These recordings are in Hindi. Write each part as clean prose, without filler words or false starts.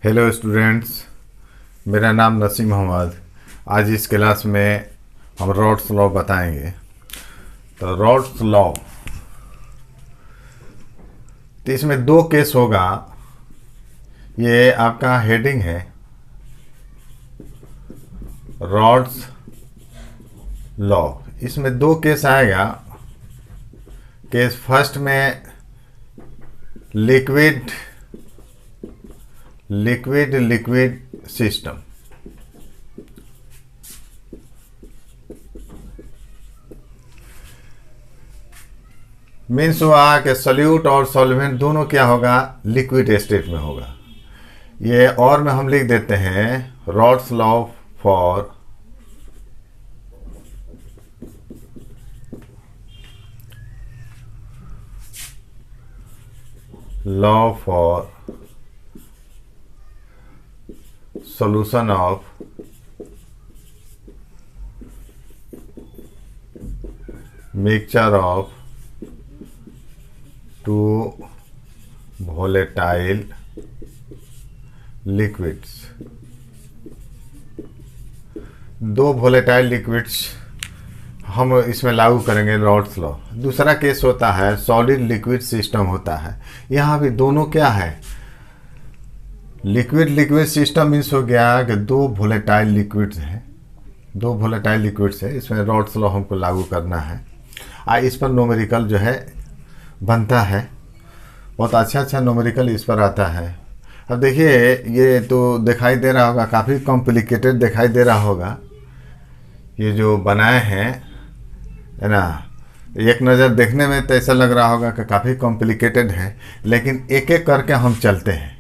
हेलो स्टूडेंट्स, मेरा नाम नसीम मोहम्मद। आज इस क्लास में हम रॉड्स लॉ बताएंगे। तो रॉड्स लॉ, तो इसमें दो केस होगा। ये आपका हेडिंग है, रॉड्स लॉ। इसमें दो केस आएगा। केस फर्स्ट में लिक्विड सिस्टम, मीन्स हुआ कि सॉल्यूट और सॉल्वेंट दोनों क्या होगा, लिक्विड स्टेट में होगा। ये और में हम लिख देते हैं Raoult's law for solution of mixture of two volatile liquids। दो वोलेटाइल लिक्विड्स हम इसमें लागू करेंगे रॉड्स लॉ। दूसरा केस होता है सॉलिड लिक्विड सिस्टम होता है। यहाँ भी दोनों क्या है, लिक्विड सिस्टम मीन्स हो गया कि दो वोलेटाइल लिक्विड्स हैं, दो वोलेटाइल लिक्विड्स है। इसमें रॉड्स लॉ हमको लागू करना है। इस पर न्यूमेरिकल जो है बनता है, बहुत अच्छा न्यूमेरिकल इस पर आता है। अब देखिए, ये तो दिखाई दे रहा होगा, काफ़ी कॉम्प्लिकेटेड दिखाई दे रहा होगा। ये जो बनाए हैं है ना, एक नज़र देखने में तो ऐसा लग रहा होगा कि काफ़ी कॉम्प्लिकेटेड है, लेकिन एक एक करके हम चलते हैं।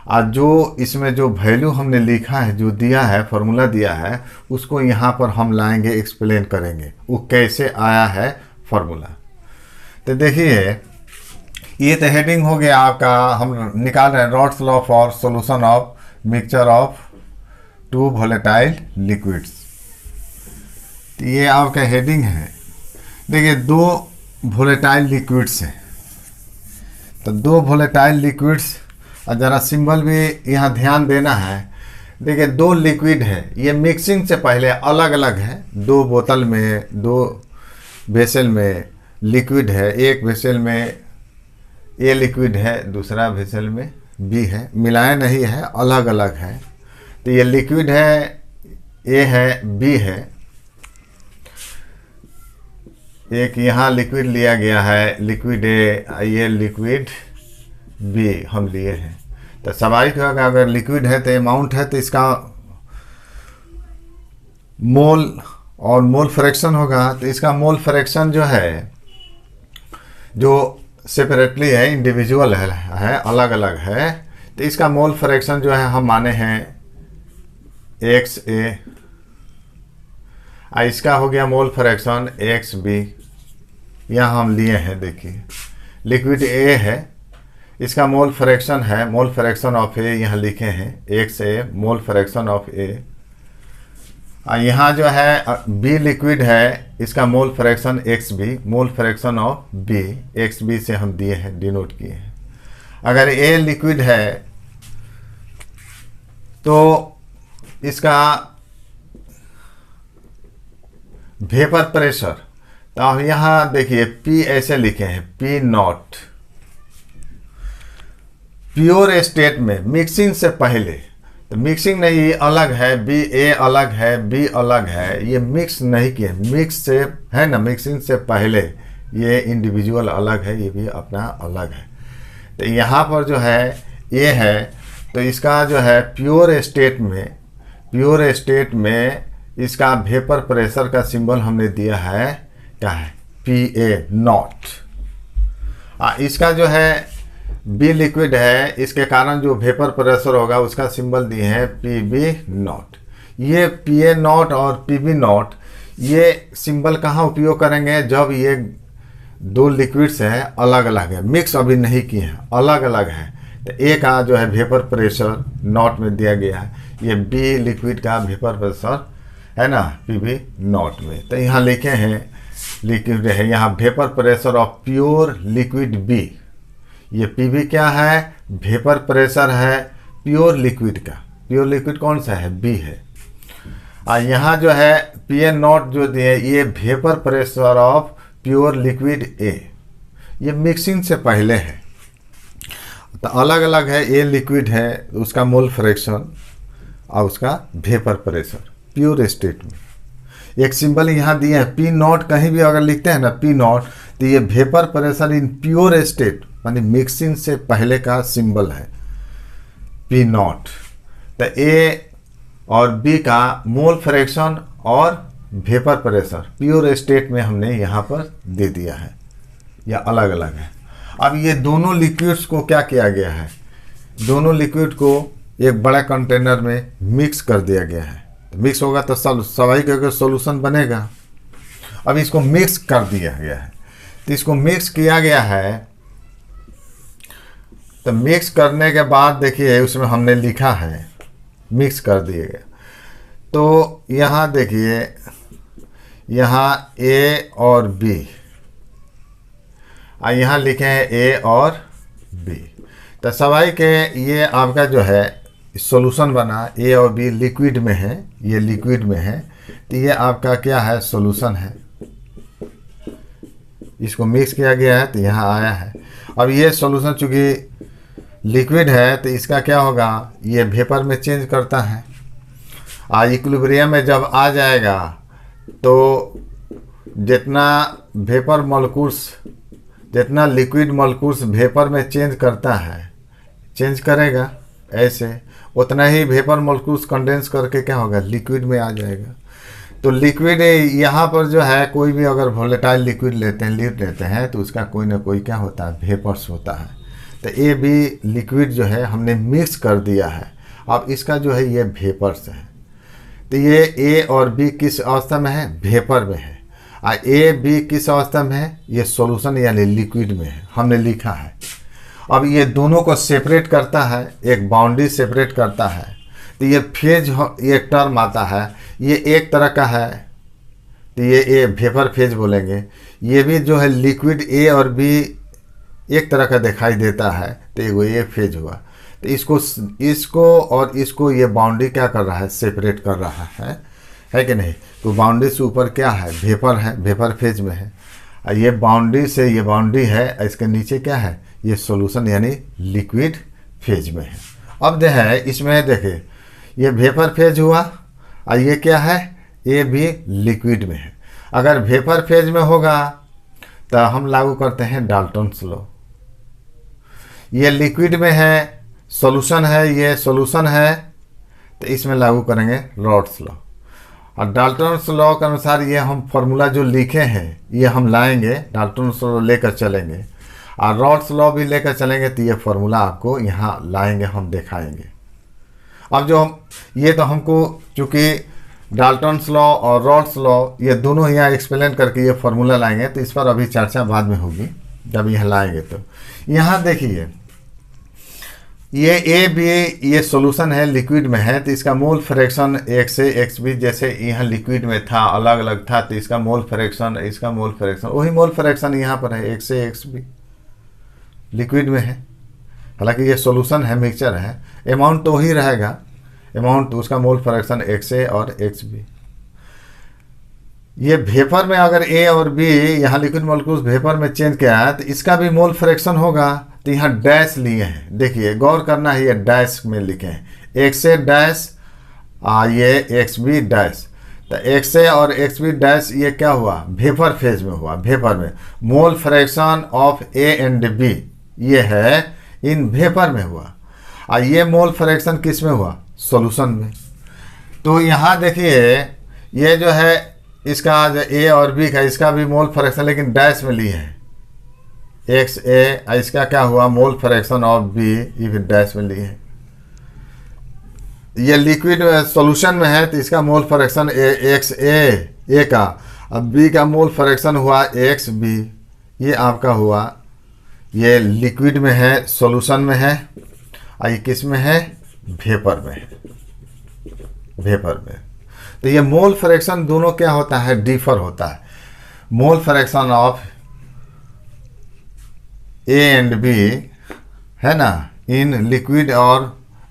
आज जो इसमें जो वैल्यू हमने लिखा है, जो दिया है, फार्मूला दिया है, उसको यहाँ पर हम लाएंगे, एक्सप्लेन करेंगे वो कैसे आया है फार्मूला। तो देखिए, ये तो हेडिंग हो गया आपका। हम निकाल रहे हैं Raoult's law for solution of mixture of two volatile liquids. तो ये आपका हेडिंग है। देखिए, दो वोलेटाइल लिक्विड्स हैं, तो दो वोलेटाइल लिक्विड्स, और ज़रा सिंबल भी यहाँ ध्यान देना है। देखिए, दो लिक्विड है, ये मिक्सिंग से पहले अलग अलग है। दो बोतल में, दो वेसल में लिक्विड है। एक वेसल में ए लिक्विड है, दूसरा वेसल में बी है, मिलाया नहीं है, अलग अलग है। तो ये लिक्विड है, ए है, बी है। एक यहाँ लिक्विड लिया गया है, लिक्विड ए, ये लिक्विड बी हम लिए हैं। तो स्वाभाविक होगा, अगर लिक्विड है तो अमाउंट है, तो इसका मोल और मोल फ्रैक्शन होगा। तो इसका मोल फ्रैक्शन जो है, जो सेपरेटली है, इंडिविजुअल है, अलग अलग है। तो इसका मोल फ्रैक्शन जो है हम माने हैं XA, इसका हो गया मोल फ्रैक्शन XB। यहाँ हम लिए हैं, देखिए लिक्विड A है, इसका मोल फ्रैक्शन है, मोल फ्रैक्शन ऑफ ए यहाँ लिखे हैं XA, मोल फ्रैक्शन ऑफ ए। यहाँ जो है बी लिक्विड है, इसका mole fraction XB, mole fraction of B, XB से हम दिए हैं, डिनोट किए हैं। अगर ए लिक्विड है तो इसका वेपर प्रेशर, तो आप यहाँ देखिए P ऐसे लिखे हैं, P नॉट। प्योर स्टेट में मिक्सिंग से पहले, तो मिक्सिंग नहीं, ये अलग है, बी ए अलग है, बी अलग है, ये मिक्स नहीं किए, मिक्स से है ना, मिक्सिंग से पहले ये इंडिविजुअल अलग है, ये भी अपना अलग है। तो यहाँ पर जो है ये है, तो इसका जो है प्योर स्टेट में इसका वेपर प्रेशर का सिंबल हमने दिया है, क्या है, PA नॉट। इसका जो है बी लिक्विड है, इसके कारण जो वेपर प्रेशर होगा उसका सिंबल दिए हैं PB नॉट। ये PA नॉट और PB नॉट, ये सिंबल कहाँ उपयोग करेंगे, जब ये दो लिक्विड्स हैं अलग अलग है, मिक्स अभी नहीं किए हैं, अलग अलग है। तो ए का जो है वेपर प्रेशर नॉट में दिया गया है, ये बी लिक्विड का वेपर प्रेशर है ना, PB नॉट में। तो यहाँ लिखे हैं लिक्विड है, यहाँ vapour pressure of pure liquid B. ये पीवी क्या है, वेपर प्रेशर है प्योर लिक्विड का। प्योर लिक्विड कौन सा है? बी है। और यहाँ जो है Pn नॉट जो दिए ये vapour pressure of pure liquid A, ये मिक्सिंग से पहले है। तो अलग अलग है, ए लिक्विड है उसका मोल फ्रैक्शन और उसका वेपर प्रेशर प्योर स्टेट में। एक सिंबल यहाँ दिए हैं पी नॉट, कहीं भी अगर लिखते हैं ना पी नॉट तो ये vapour pressure in pure state मानी मिक्सिंग से पहले का सिंबल है पी नॉट। तो ए और बी का मोल फ्रैक्शन और वेपर प्रेशर प्योर स्टेट में हमने यहाँ पर दे दिया है, या अलग अलग है। अब ये दोनों लिक्विड्स को क्या किया गया है? दोनों लिक्विड को एक बड़ा कंटेनर में मिक्स कर दिया गया है। मिक्स होगा तो स्वाभाविक सॉल्यूशन बनेगा। अब इसको मिक्स कर दिया गया है, तो इसको मिक्स किया गया है। तो मिक्स करने के बाद देखिए उसमें हमने लिखा है मिक्स कर दिएगा। तो यहाँ देखिए यहाँ ए और बी, यहाँ लिखे हैं ए और बी। तो स्वाभाविक है ये आपका जो है सॉल्यूशन बना, ए और बी लिक्विड में है, ये लिक्विड में है, तो ये आपका क्या है? सॉल्यूशन है। इसको मिक्स किया गया है तो यहाँ आया है। अब ये सॉल्यूशन चूँकि लिक्विड है तो इसका क्या होगा? ये वेपर में चेंज करता है। इक्विलिब्रियम में जब आ जाएगा तो जितना वेपर मॉलिक्यूल्स, जितना लिक्विड मॉलिक्यूल्स वेपर में चेंज करता है, चेंज करेगा ऐसे, उतना ही वेपर मॉलिक्यूल्स कंडेंस करके क्या होगा? लिक्विड में आ जाएगा। तो लिक्विड यहाँ पर जो है कोई भी अगर वोलेटाइल लिक्विड लेते हैं तो उसका कोई ना कोई क्या होता है? वेपर्स होता है। तो ए बी लिक्विड जो है हमने मिक्स कर दिया है। अब इसका जो है ये वेपर्स है। तो ये ए और बी किस अवस्था में है? वेपर में है। और ए बी किस अवस्था में है? ये सॉल्यूशन यानी लिक्विड में है, हमने लिखा है। अब ये दोनों को सेपरेट करता है, एक बाउंड्री सेपरेट करता है। तो ये फेज, ये टर्म आता है, ये एक तरह का है, तो ये ए वेपर फेज बोलेंगे। ये भी जो है लिक्विड ए और बी एक तरह का दिखाई देता है, तो ये फेज हुआ। तो इसको और इसको ये बाउंड्री क्या कर रहा है? सेपरेट कर रहा है कि नहीं? तो बाउंड्री से ऊपर क्या है? वेपर है, वेपर फेज में है। और ये बाउंड्री से ये बाउंड्री है, इसके नीचे क्या है? ये सॉल्यूशन यानी लिक्विड फेज में है। अब जो है इसमें देखिए ये वेपर फेज हुआ और ये क्या है? ये भी लिक्विड में है। अगर वेपर फेज में होगा तो हम लागू करते हैं डाल्टन्स लॉ। ये लिक्विड में है, सॉल्यूशन है, ये सॉल्यूशन है, तो इसमें लागू करेंगे रॉड्स लॉ। और डाल्टन्स लॉ के अनुसार ये हम फॉर्मूला जो लिखे हैं ये हम लाएंगे, डाल्टन्स लॉ लेकर चलेंगे और रॉड्स लॉ भी लेकर चलेंगे। तो ये फॉर्मूला आपको यहाँ लाएंगे, हम दिखाएंगे। अब जो हम ये तो हमको चूँकि डाल्टन्स लॉ और रॉड्स लॉ ये दोनों यहाँ एक्सप्लेन करके ये फॉर्मूला लाएंगे, तो इस पर अभी चर्चा बाद में होगी जब यहाँ लाएंगे। तो यहाँ देखिए ये ए बी ये सॉल्यूशन है, लिक्विड में है, तो इसका mole fraction x A x B, जैसे यहाँ लिक्विड में था अलग अलग था तो इसका मोल फ्रैक्शन, इसका मोल फ्रैक्शन, वही मोल फ्रैक्शन यहाँ पर है, x A x B liquid में है। हालांकि ये सॉल्यूशन है, मिक्सचर है, अमाउंट तो वही रहेगा, अमाउंट तो उसका मोल फ्रैक्शन एक्स ए और एक्स बी। ये वेपर में अगर ए और बी यहाँ लिक्विड मॉलिक्यूल्स वेपर में चेंज किया है तो इसका भी मोल फ्रैक्शन होगा। तो यहाँ डैश लिए हैं, देखिए गौर करना है, ये डैश में लिखे हैं, एक्स ए डैश ये एक्स बी डैश। तो एक्स ए और एक्स बी डैश ये क्या हुआ? वेपर फेज में हुआ, वेपर में। Mole fraction of A and B ये है इन वेपर में हुआ, और ये मोल फ्रैक्शन किस में हुआ? सॉल्यूशन में। तो यहाँ देखिए ये जो है इसका जो ए और बी का इसका भी मोल फ्रैक्शन लेकिन डैश में लिए है, एक्स ए, इसका क्या हुआ? मोल फ्रैक्शन ऑफ बी ये भी डैश में लिए है। ये लिक्विड सॉल्यूशन में है तो इसका मोल फ्रैक्शन एक्स ए का, अब बी का मोल फ्रैक्शन हुआ एक्स बी, ये आपका हुआ, ये लिक्विड में है, सॉल्यूशन में है, और ये किस में है? वेपर में है, वेपर में। तो ये मोल फ्रैक्शन दोनों क्या होता है? डिफर होता है। Mole fraction of A and B है ना इन लिक्विड और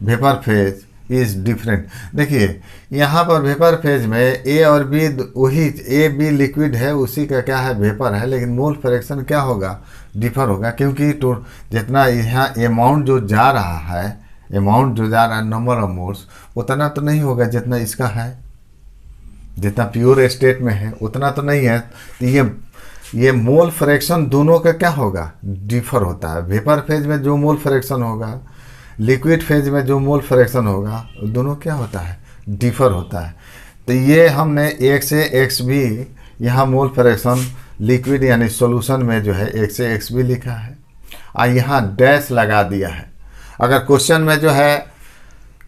वेपर फेज इज डिफरेंट। देखिए यहाँ पर वेपर फेज में ए और बी वही ए बी लिक्विड है, उसी का क्या है वेपर है, लेकिन मोल फ्रैक्शन क्या होगा डिफर होगा, क्योंकि तो जितना यहाँ अमाउंट जो जा रहा है, अमाउंट जो जा रहा है नंबर ऑफ मोल्स उतना तो नहीं होगा जितना इसका है, जितना प्योर स्टेट में है उतना तो नहीं है। तो ये मोल फ्रैक्शन दोनों का क्या होगा डिफर होता है। वेपर फेज में जो मोल फ्रैक्शन होगा, लिक्विड फेज में जो मोल फ्रैक्शन होगा, दोनों क्या होता है डिफर होता है। तो ये हमने एक से एक्स भी यहाँ मोल फ्रैक्शन लिक्विड यानी सॉल्यूशन में जो है एक से एक्स भी लिखा है और यहाँ डैश लगा दिया है। अगर क्वेश्चन में जो है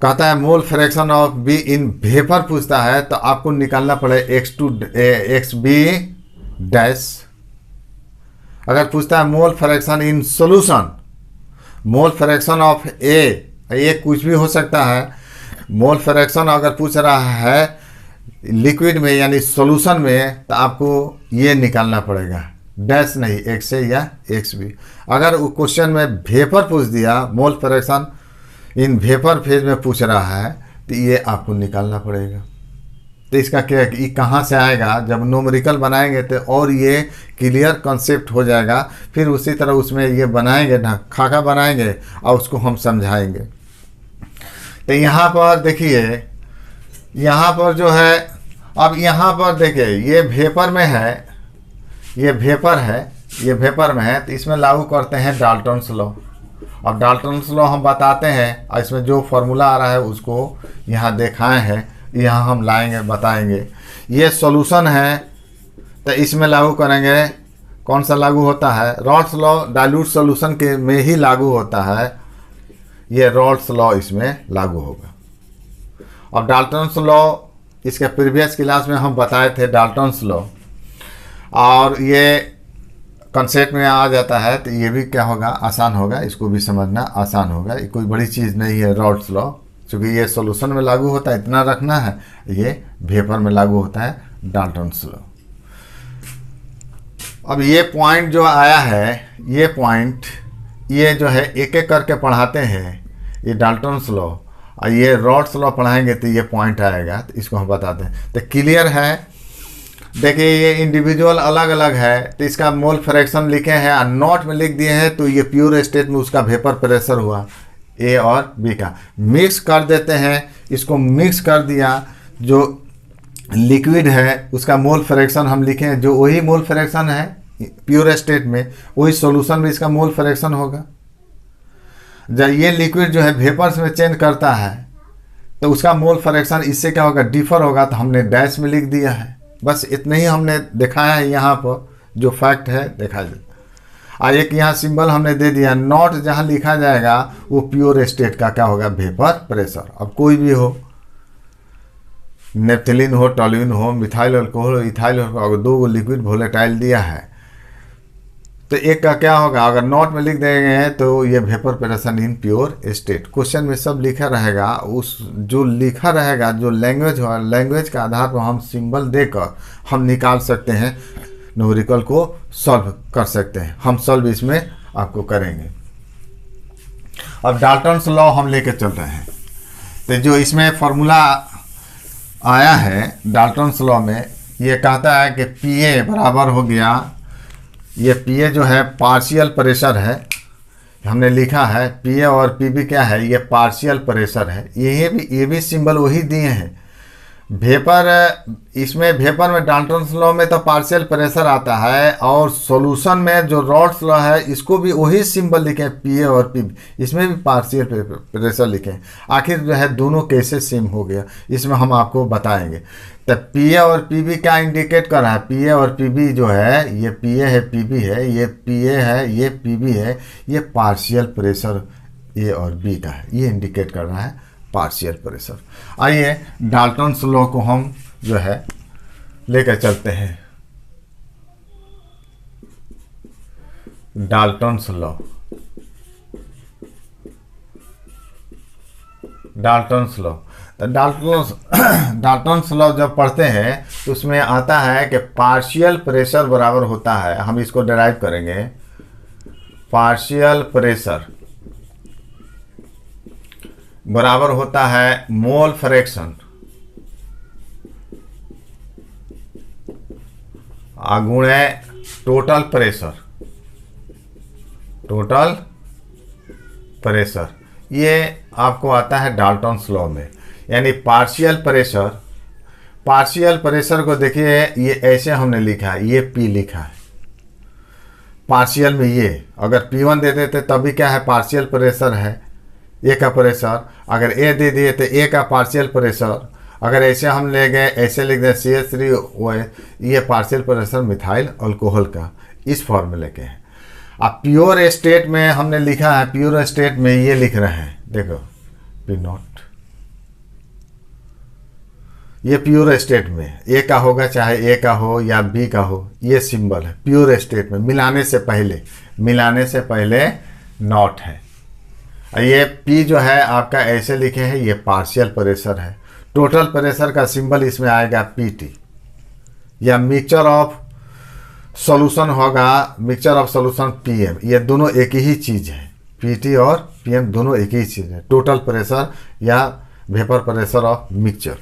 कहता है mole fraction of be in vapour पूछता है तो आपको निकालना पड़े एक्स बी डैश। अगर पूछता है mole fraction in solution, mole fraction of A कुछ भी हो सकता है। मोल फ्रैक्शन अगर पूछ रहा है लिक्विड में यानी सॉल्यूशन में तो आपको ये निकालना पड़ेगा डैश नहीं एक्स से या एक्स बी। अगर वो क्वेश्चन में वेपर पूछ दिया, मोल फ्रैक्शन इन वेपर फेज में पूछ रहा है तो ये आपको निकालना पड़ेगा। तो इसका क्या है कि कहाँ से आएगा, जब न्यूमेरिकल बनाएंगे तो और ये क्लियर कॉन्सेप्ट हो जाएगा। फिर उसी तरह उसमें ये बनाएंगे ना, खाका बनाएंगे और उसको हम समझाएंगे। तो यहाँ पर देखिए, यहाँ पर जो है, अब यहाँ पर देखिए ये वेपर में है, ये वेपर है, ये वेपर में है, तो इसमें लागू करते हैं डाल्टन्स लॉ। अब डाल्टन्स लॉ हम बताते हैं और इसमें जो फॉर्मूला आ रहा है उसको यहाँ दिखाए हैं, यहाँ हम लाएंगे बताएंगे। ये सॉल्यूशन है तो इसमें लागू करेंगे, कौन सा लागू होता है रॉल्स लॉ, डाइल्यूट सॉल्यूशन के में ही लागू होता है, ये रॉल्स लॉ इसमें लागू होगा। अब डाल्टन्स लॉ इसके प्रीवियस क्लास में हम बताए थे डाल्टन्स लॉ, और ये कंसेप्ट में आ जाता है तो ये भी क्या होगा आसान होगा, इसको भी समझना आसान होगा। ये कोई बड़ी चीज़ नहीं है रॉल्स लॉ, क्योंकि ये सॉल्यूशन में लागू होता है इतना रखना है, ये वेपर में लागू होता है डाल्टन्स लॉ। अब ये पॉइंट जो आया है, ये पॉइंट ये जो है एक एक करके पढ़ाते हैं, ये डाल्टन्स लॉ और ये रॉल्स लॉ पढ़ाएंगे तो ये पॉइंट आएगा, तो इसको हम बताते हैं। तो क्लियर है, देखिए ये इंडिविजुअल अलग अलग है तो इसका मोल फ्रैक्शन लिखे हैं और नोट में लिख दिए हैं, तो ये प्योर स्टेट में उसका वेपर प्रेशर हुआ ए और बी का। मिक्स कर देते हैं, इसको मिक्स कर दिया, जो लिक्विड है उसका मोल फ्रैक्शन हम लिखे हैं, जो वही मोल फ्रैक्शन है प्योर स्टेट में, वही सॉल्यूशन में इसका मोल फ्रैक्शन होगा। जब ये लिक्विड जो है वेपर्स में चेंज करता है तो उसका मोल फ्रैक्शन इससे क्या होगा डिफर होगा, तो हमने डैश में लिख दिया है। बस इतना ही हमने दिखाया है, यहाँ पर जो फैक्ट है देखा जाए। और एक यहाँ सिंबल हमने दे दिया, नॉट जहाँ लिखा जाएगा वो प्योर स्टेट का क्या होगा वेपर प्रेशर। अब कोई भी हो, नेप्थलीन हो, टॉल्यूइन हो, मिथाइल अल्कोहल हो, इथाइल अल्कोहल, अगर दो लिक्विड वोलेटाइल दिया है तो एक का क्या होगा, अगर नॉट में लिख देंगे तो ये vapour pressure in pure state. Question में सब लिखा रहेगा, उस जो लिखा रहेगा जो लैंग्वेज हो, लैंग्वेज के आधार पर हम सिंबल देकर हम निकाल सकते हैं, न्यूमेरिकल को सॉल्व कर सकते हैं। हम सॉल्व इसमें आपको करेंगे। अब डाल्टन्स लॉ हम लेके चल रहे हैं, तो जो इसमें फॉर्मूला आया है डाल्टन्स लॉ में, ये कहता है कि पीए बराबर हो गया, ये पीए जो है पार्शियल प्रेशर है, हमने लिखा है पीए और पीबी क्या है, ये पार्शियल प्रेशर है। ये भी सिंबल वही दिए हैं। वेपर, इसमें वेपर में डाल्टन्स लॉ में तो पार्शियल प्रेशर आता है, और सॉल्यूशन में जो रॉल्स लॉ है इसको भी वही सिंबल लिखे पीए और पीबी, इसमें भी पार्शियल प्रेशर लिखे। आखिर जो है दोनों कैसे सेम हो गया इसमें हम आपको बताएंगे। तो पीए और पीबी क्या इंडिकेट कर रहा है, पीए और पीबी जो है, ये पीए है पीबी है, ये पीए है ये पीबी है, ये पार्शियल प्रेशर ए और बी का है, ये इंडिकेट कर रहा है पार्शियल प्रेशर। आइए डाल्टन्स लॉ को हम जो है लेकर चलते हैं। डाल्टन्स लॉ, डाल्टन्स लॉ, तो डाल्टन्स लॉ जब पढ़ते हैं तो उसमें आता है कि पार्शियल प्रेशर बराबर होता है, हम इसको डिराइव करेंगे, पार्शियल प्रेशर बराबर होता है मोल फ्रैक्शन गुणे टोटल प्रेशर। टोटल प्रेशर ये आपको आता है डाल्टन्स लॉ में, यानी पार्शियल प्रेशर को देखिए, ये ऐसे हमने लिखा है, ये P लिखा है पार्शियल में। ये अगर P1 दे देते तब भी क्या है, पार्शियल प्रेशर है, ए का प्रेशर। अगर ए दे दिए तो ए का पार्शियल प्रेशर। अगर ऐसे हम ले गए, ऐसे लिख दें CH3OH, ये पार्शियल प्रेशर मिथाइल अल्कोहल का, इस फॉर्मूले के हैं। अब प्योर स्टेट में हमने लिखा है, प्योर स्टेट में ये लिख रहे हैं, देखो P0, ये प्योर स्टेट में ए का होगा, चाहे ए का हो या बी का हो, ये सिंबल है प्योर स्टेट में। मिलाने से पहले नॉट है। ये P जो है आपका ऐसे लिखे हैं, ये पार्शियल प्रेशर है। टोटल प्रेशर का सिंबल इसमें आएगा PT, या मिक्सचर ऑफ सॉल्यूशन होगा, मिक्सचर ऑफ सॉल्यूशन PM। ये दोनों एक ही चीज़ है, PT और PM दोनों एक ही चीज़ है, टोटल प्रेशर या वेपर प्रेशर ऑफ मिक्सचर।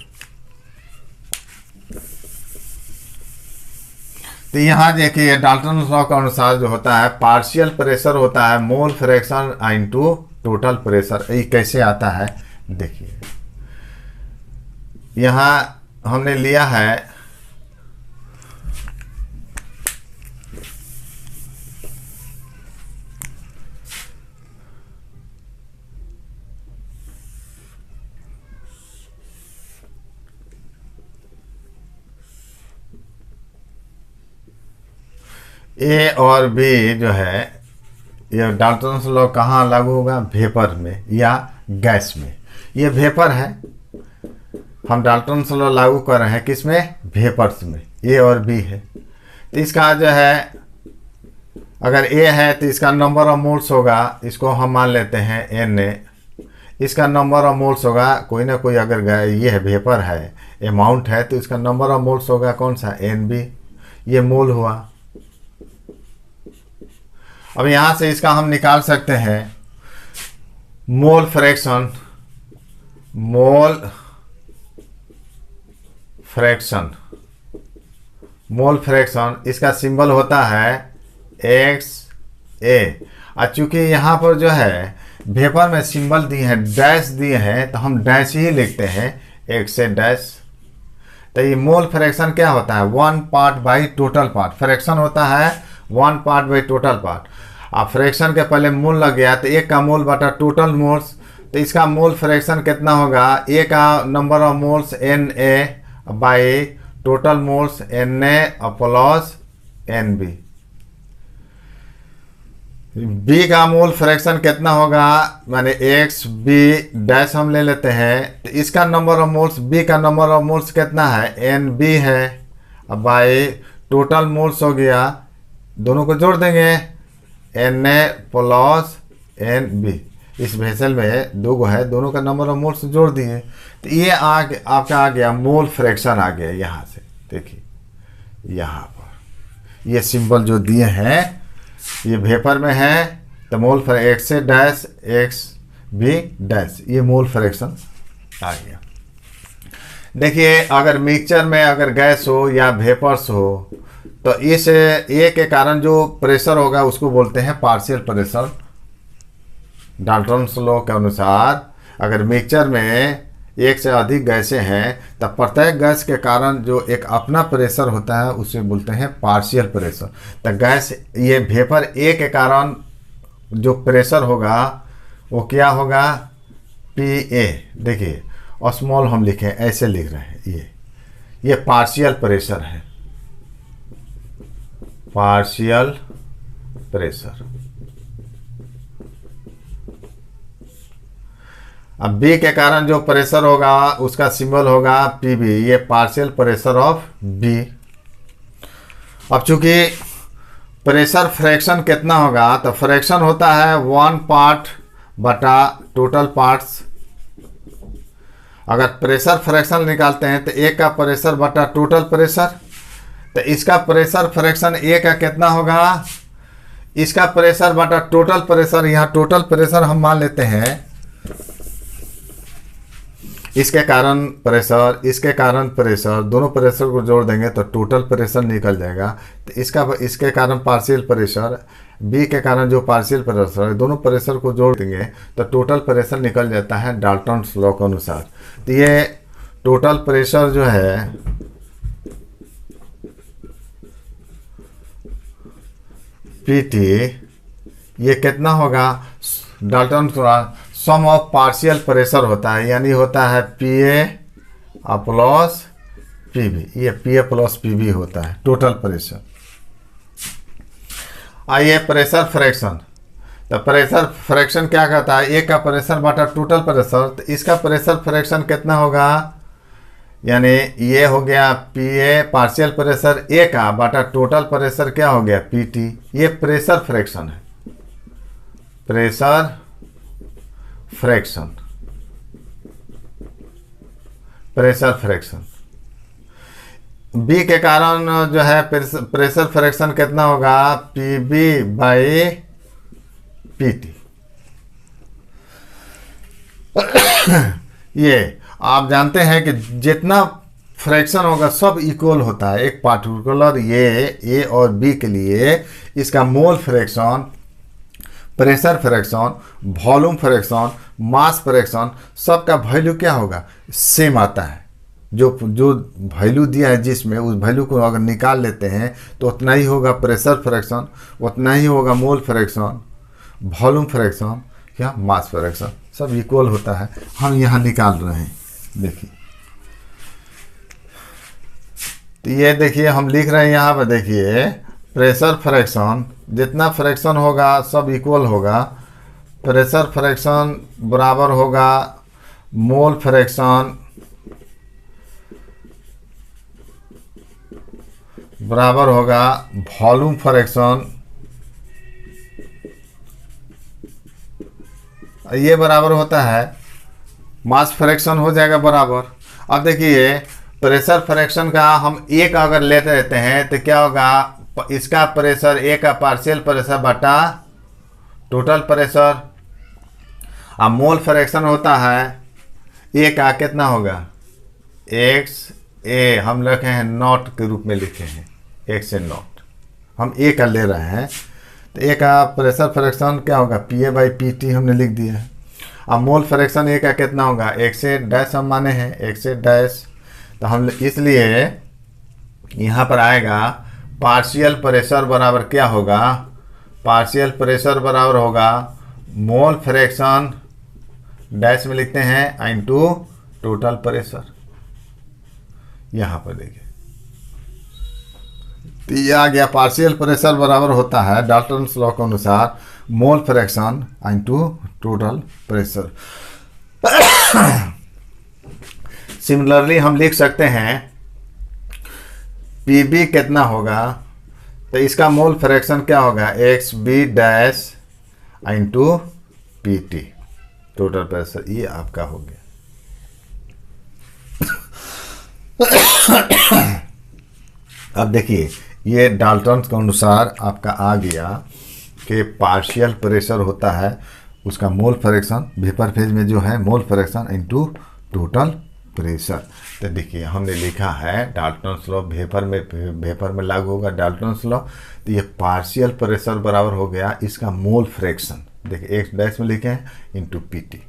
तो यहाँ देखिए डाल्टन लॉ के अनुसार जो होता है, पार्शियल प्रेशर होता है mole fraction into total pressure. ये कैसे आता है देखिए, यहाँ हमने लिया है ए और बी जो है, ये डाल्टन्स लॉ कहाँ लागू होगा, वेपर में या गैस में। ये वेपर है, हम डाल्टन्स लॉ लागू कर रहे हैं किस में, वेपर्स में। ए और बी है, तो इसका जो है, अगर ए है तो इसका नंबर ऑफ मोल्स होगा, इसको हम मान लेते हैं Na। इसका नंबर ऑफ मोल्स होगा कोई ना कोई, अगर ये है वेपर है, अमाउंट है, तो इसका नंबर ऑफ मोल्स होगा कौन सा, Nb। ये मोल हुआ। अब यहाँ से इसका हम निकाल सकते हैं मोल फ्रैक्शन। मोल फ्रैक्शन इसका सिंबल होता है XA। और चूंकि यहाँ पर जो है वेपर में सिंबल दिए हैं, डैश दिए हैं, तो हम डैश ही लिखते हैं, XA डैश। तो ये मोल फ्रैक्शन क्या होता है, 1 part by total part. Fraction होता है 1 पार्ट बाई टोटल पार्ट। अब फ्रैक्शन के पहले मोल लग गया तो एक का मोल बटा टोटल मोल्स, तो इसका मोल फ्रैक्शन कितना होगा, ए का number of moles Na by total moles Na plus Nb। B का मोल फ्रैक्शन कितना होगा, माने XB डैश हम ले लेते हैं, तो इसका नंबर ऑफ मोल्स, बी का नंबर ऑफ मोल्स कितना है, Nb है, बाई टोटल मोल्स हो गया, दोनों को जोड़ देंगे, Na प्लस Nb। इस वेसल में दो गो है, दोनों का नंबर ऑफ मोल्स जोड़ दिए, तो ये आपका आ गया मोल फ्रैक्शन आ गया। यहाँ से देखिए, यहाँ पर ये सिंबल जो दिए हैं, ये वेपर में है, तो मोल XA डैश XB डैश, ये मोल फ्रैक्शन आ गया। देखिए अगर मिक्सचर में अगर गैस हो या वेपर्स हो, तो इस ए के कारण जो प्रेशर होगा उसको बोलते हैं पार्शियल प्रेशर। डाल्टन्स लॉ के अनुसार अगर मिक्सचर में एक से अधिक गैसें हैं, तब प्रत्येक गैस के कारण जो एक अपना प्रेशर होता है उसे बोलते हैं पार्शियल प्रेशर। तो गैस, ये वेपर ए के कारण जो प्रेशर होगा वो क्या होगा, PA। देखिए स्मॉल हम लिखें, ऐसे लिख रहे हैं, ये पार्शियल प्रेशर है, पार्शियल प्रेशर। अब बी के कारण जो प्रेशर होगा उसका सिंबल होगा PB, ये पार्शियल प्रेशर ऑफ बी। अब चूंकि प्रेशर फ्रैक्शन कितना होगा, तो फ्रैक्शन होता है 1 पार्ट बटा टोटल पार्ट्स। अगर प्रेशर फ्रैक्शन निकालते हैं तो एक का प्रेशर बटा टोटल प्रेशर, तो इसका प्रेशर फ्रैक्शन ए का कितना होगा, इसका प्रेशर बटा टोटल प्रेशर। यहाँ टोटल प्रेशर हम मान लेते हैं इसके कारण प्रेशर, इसके कारण प्रेशर, दोनों प्रेशर को जोड़ देंगे तो टोटल प्रेशर निकल जाएगा। तो इसके कारण पार्शियल प्रेशर, बी के कारण जो पार्शियल प्रेशर है, दोनों प्रेशर को जोड़ देंगे तो टोटल प्रेशर निकल जाता है डाल्टन्स लॉ के अनुसार। तो ये टोटल प्रेशर जो है पीटी, ये कितना होगा, Dalton sum of partial pressure होता है, यानी होता है पीए प्लस पीबी, ये पीए प्लस पीबी होता है टोटल प्रेशर। आइए प्रेशर फ्रैक्शन, तो प्रेशर फ्रैक्शन क्या कहता है, ए का प्रेशर बटा टोटल प्रेशर। तो इसका प्रेशर फ्रैक्शन कितना होगा, यानी ये हो गया पीए पार्शियल प्रेशर ए का बटा टोटल प्रेशर क्या हो गया पीटी। ये प्रेशर फ्रैक्शन है, pressure fraction, pressure fraction. B के कारण जो है प्रेशर फ्रैक्शन कितना होगा, पीबी बाई पीटी। ये आप जानते हैं कि जितना फ्रैक्शन होगा सब इक्वल होता है। एक पार्टिकुलर ये ए और बी के लिए इसका mole fraction, pressure fraction, volume fraction, mass fraction, सबका वैल्यू क्या होगा, सेम आता है। जो वैल्यू दिया है जिसमें, उस वैल्यू को अगर निकाल लेते हैं तो उतना ही होगा प्रेशर फ्रैक्शन, उतना ही होगा मोल फ्रैक्शन, वॉल्यूम फ्रैक्शन या मास फ्रैक्शन, सब इक्वल होता है। हम यहाँ निकाल रहे हैं, देखिए। तो ये देखिए हम लिख रहे हैं यहाँ पर, देखिए प्रेशर फ्रैक्शन, जितना फ्रैक्शन होगा सब इक्वल होगा। प्रेशर फ्रैक्शन बराबर होगा मोल फ्रैक्शन बराबर होगा वॉल्यूम फ्रैक्शन, ये बराबर होता है मास फ्रैक्शन हो जाएगा बराबर। अब देखिए प्रेशर फ्रैक्शन का हम एक अगर लेते रहते हैं तो क्या होगा, इसका प्रेशर ए का पार्शियल प्रेशर बटा टोटल प्रेशर। अब मोल फ्रैक्शन होता है ए का कितना होगा, एक्स ए हम लिखे हैं नॉट के रूप में लिखे हैं, एक्स ए नॉट, हम ए का ले रहे हैं। तो ए का प्रेशर फ्रैक्शन क्या होगा, P A by P T हमने लिख दिया है। अब मोल फ्रैक्शन ए का कितना होगा, एक्स ए डैश हम माने हैं, एक्स ए डैश। तो हम इसलिए यहाँ पर आएगा पार्शियल प्रेशर बराबर क्या होगा, पार्शियल प्रेशर बराबर होगा मोल फ्रैक्शन डैश में लिखते हैं इनटू टोटल प्रेशर। यहाँ पर देखिए तो ये आ गया, पार्शियल प्रेशर बराबर होता है डाल्टन्स लॉ के अनुसार mole fraction into total pressure. Similarly हम लिख सकते हैं पीबी कितना होगा, तो इसका मोल फ्रैक्शन क्या होगा, X B dash into P T total pressure, ये आपका हो गया। अब देखिए ये डाल्टन्स के अनुसार आपका आ गया कि पार्शियल प्रेशर होता है उसका मोल फ्रैक्शन, वेपर फेज में जो है mole fraction into total pressure. तो देखिए हमने लिखा है डाल्टन्स लॉ, वेपर में लागू होगा डाल्टन्स लॉ। तो ये पार्शियल प्रेशर बराबर हो गया इसका मोल फ्रैक्शन, देखिए एक्स डैश में लिखे हैं इनटू पी टी।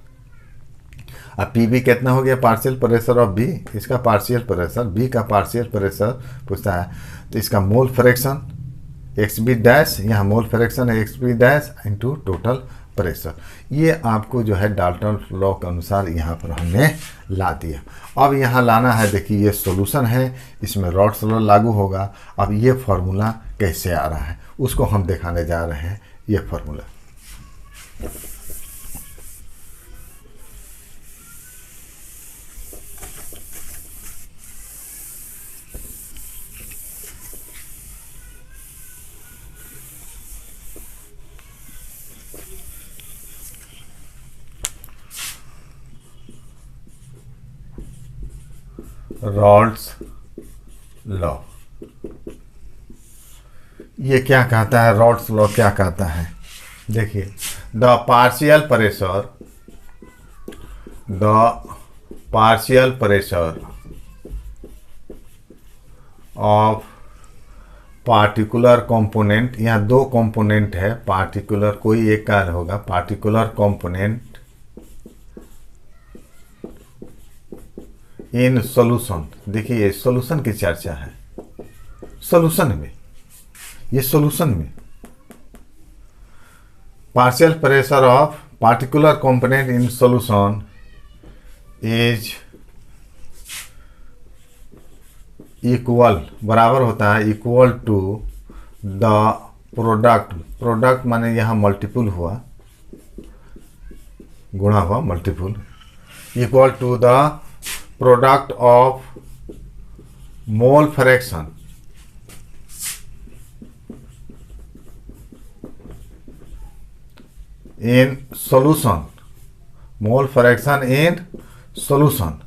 अब पी बी कितना हो गया, पार्शियल प्रेशर ऑफ बी, इसका पार्शियल प्रेशर, बी का पार्शियल प्रेशर पूछता है। तो इसका mole fraction X B dash, यहाँ मोल फ्रैक्शन है X B dash into total pressure. ये आपको जो है डाल्टन लॉ के अनुसार यहाँ पर हमने ला दिया। अब यहाँ लाना है, देखिए ये सॉल्यूशन है, इसमें रॉड्स लॉ लागू होगा। अब ये फार्मूला कैसे आ रहा है उसको हम दिखाने जा रहे हैं। ये फार्मूला रॉड्स लॉ, ये क्या कहता है, रॉड्स लॉ क्या कहता है, देखिए the partial pressure partial pressure of particular component, यहाँ दो कंपोनेंट है, पार्टिकुलर कोई एक का होगा, पार्टिकुलर कंपोनेंट इन सॉल्यूशन। देखिए ये सॉल्यूशन की चर्चा है, सॉल्यूशन में, ये सॉल्यूशन में partial pressure of particular component in solution is equal, बराबर होता है, equal to the product, product माने यहाँ मल्टीपल हुआ, गुणा हुआ, multiple, equal to the product of mole fraction in solution, mole fraction in solution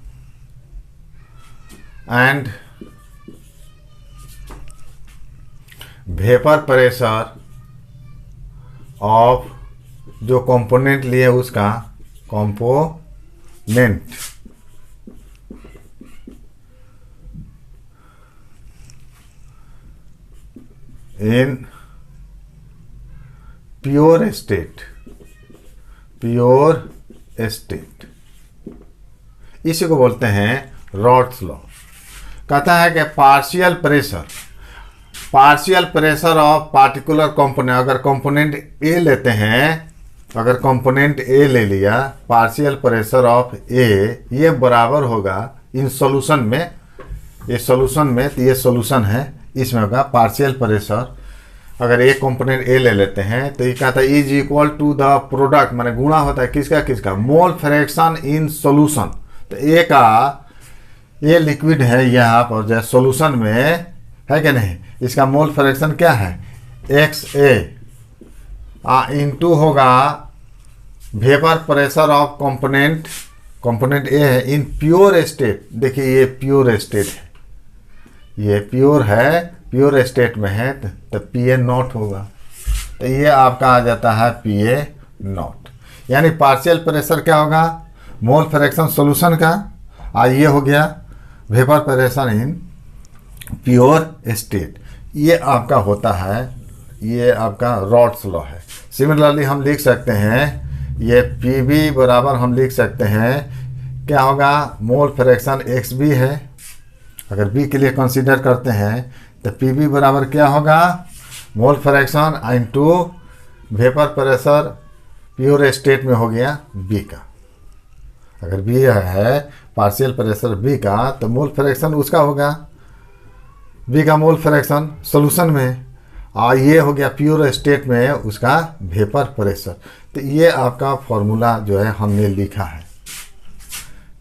and vapor pressure of जो कंपोनेंट लिए उसका component in pure state, pure state, इसी को बोलते हैं रॉड्स लॉ। कहता है कि partial pressure of particular component, अगर कंपोनेंट ए लेते हैं, अगर कंपोनेंट ए ले लिया, पार्शियल प्रेशर ऑफ ए, ये बराबर होगा इन सॉल्यूशन में, ये सॉल्यूशन में, तो ये सॉल्यूशन है, इसमें होगा पार्शियल प्रेशर, अगर एक कंपोनेंट ए ले लेते हैं तो ये कहता है is equal to the product, माने गुणा होता है किसका किसका, मोल फ्रैक्शन इन सॉल्यूशन। तो ए का, ये लिक्विड है यहाँ पर जो सॉल्यूशन में है कि नहीं, इसका मोल फ्रैक्शन क्या है, XA इंटू होगा vapour pressure of component, component ए है इन प्योर स्टेट। देखिए ये प्योर स्टेट है, ये प्योर है, प्योर स्टेट में है तो PA नॉट होगा, तो ये आपका आ जाता है PA नॉट, यानी पार्शियल प्रेशर क्या होगा, मोल फ्रैक्शन सॉल्यूशन का, और ये हो गया vapour pressure in pure state, ये आपका होता है, ये आपका रॉड्स लॉ है। सिमिलरली हम लिख सकते हैं ये PB बराबर हम लिख सकते हैं क्या होगा, मोल फ्रैक्शन XB है, अगर B के लिए कंसीडर करते हैं तो PB बराबर क्या होगा, मोल fraction into vapour pressure pure state में हो गया B का, अगर B है पार्शियल प्रेशर B का तो मोल फ्रैक्शन उसका होगा, B का मोल फ्रैक्शन सॉल्यूशन में, और ये हो गया प्योर स्टेट में उसका वेपर प्रेशर। तो ये आपका फॉर्मूला जो है हमने लिखा है,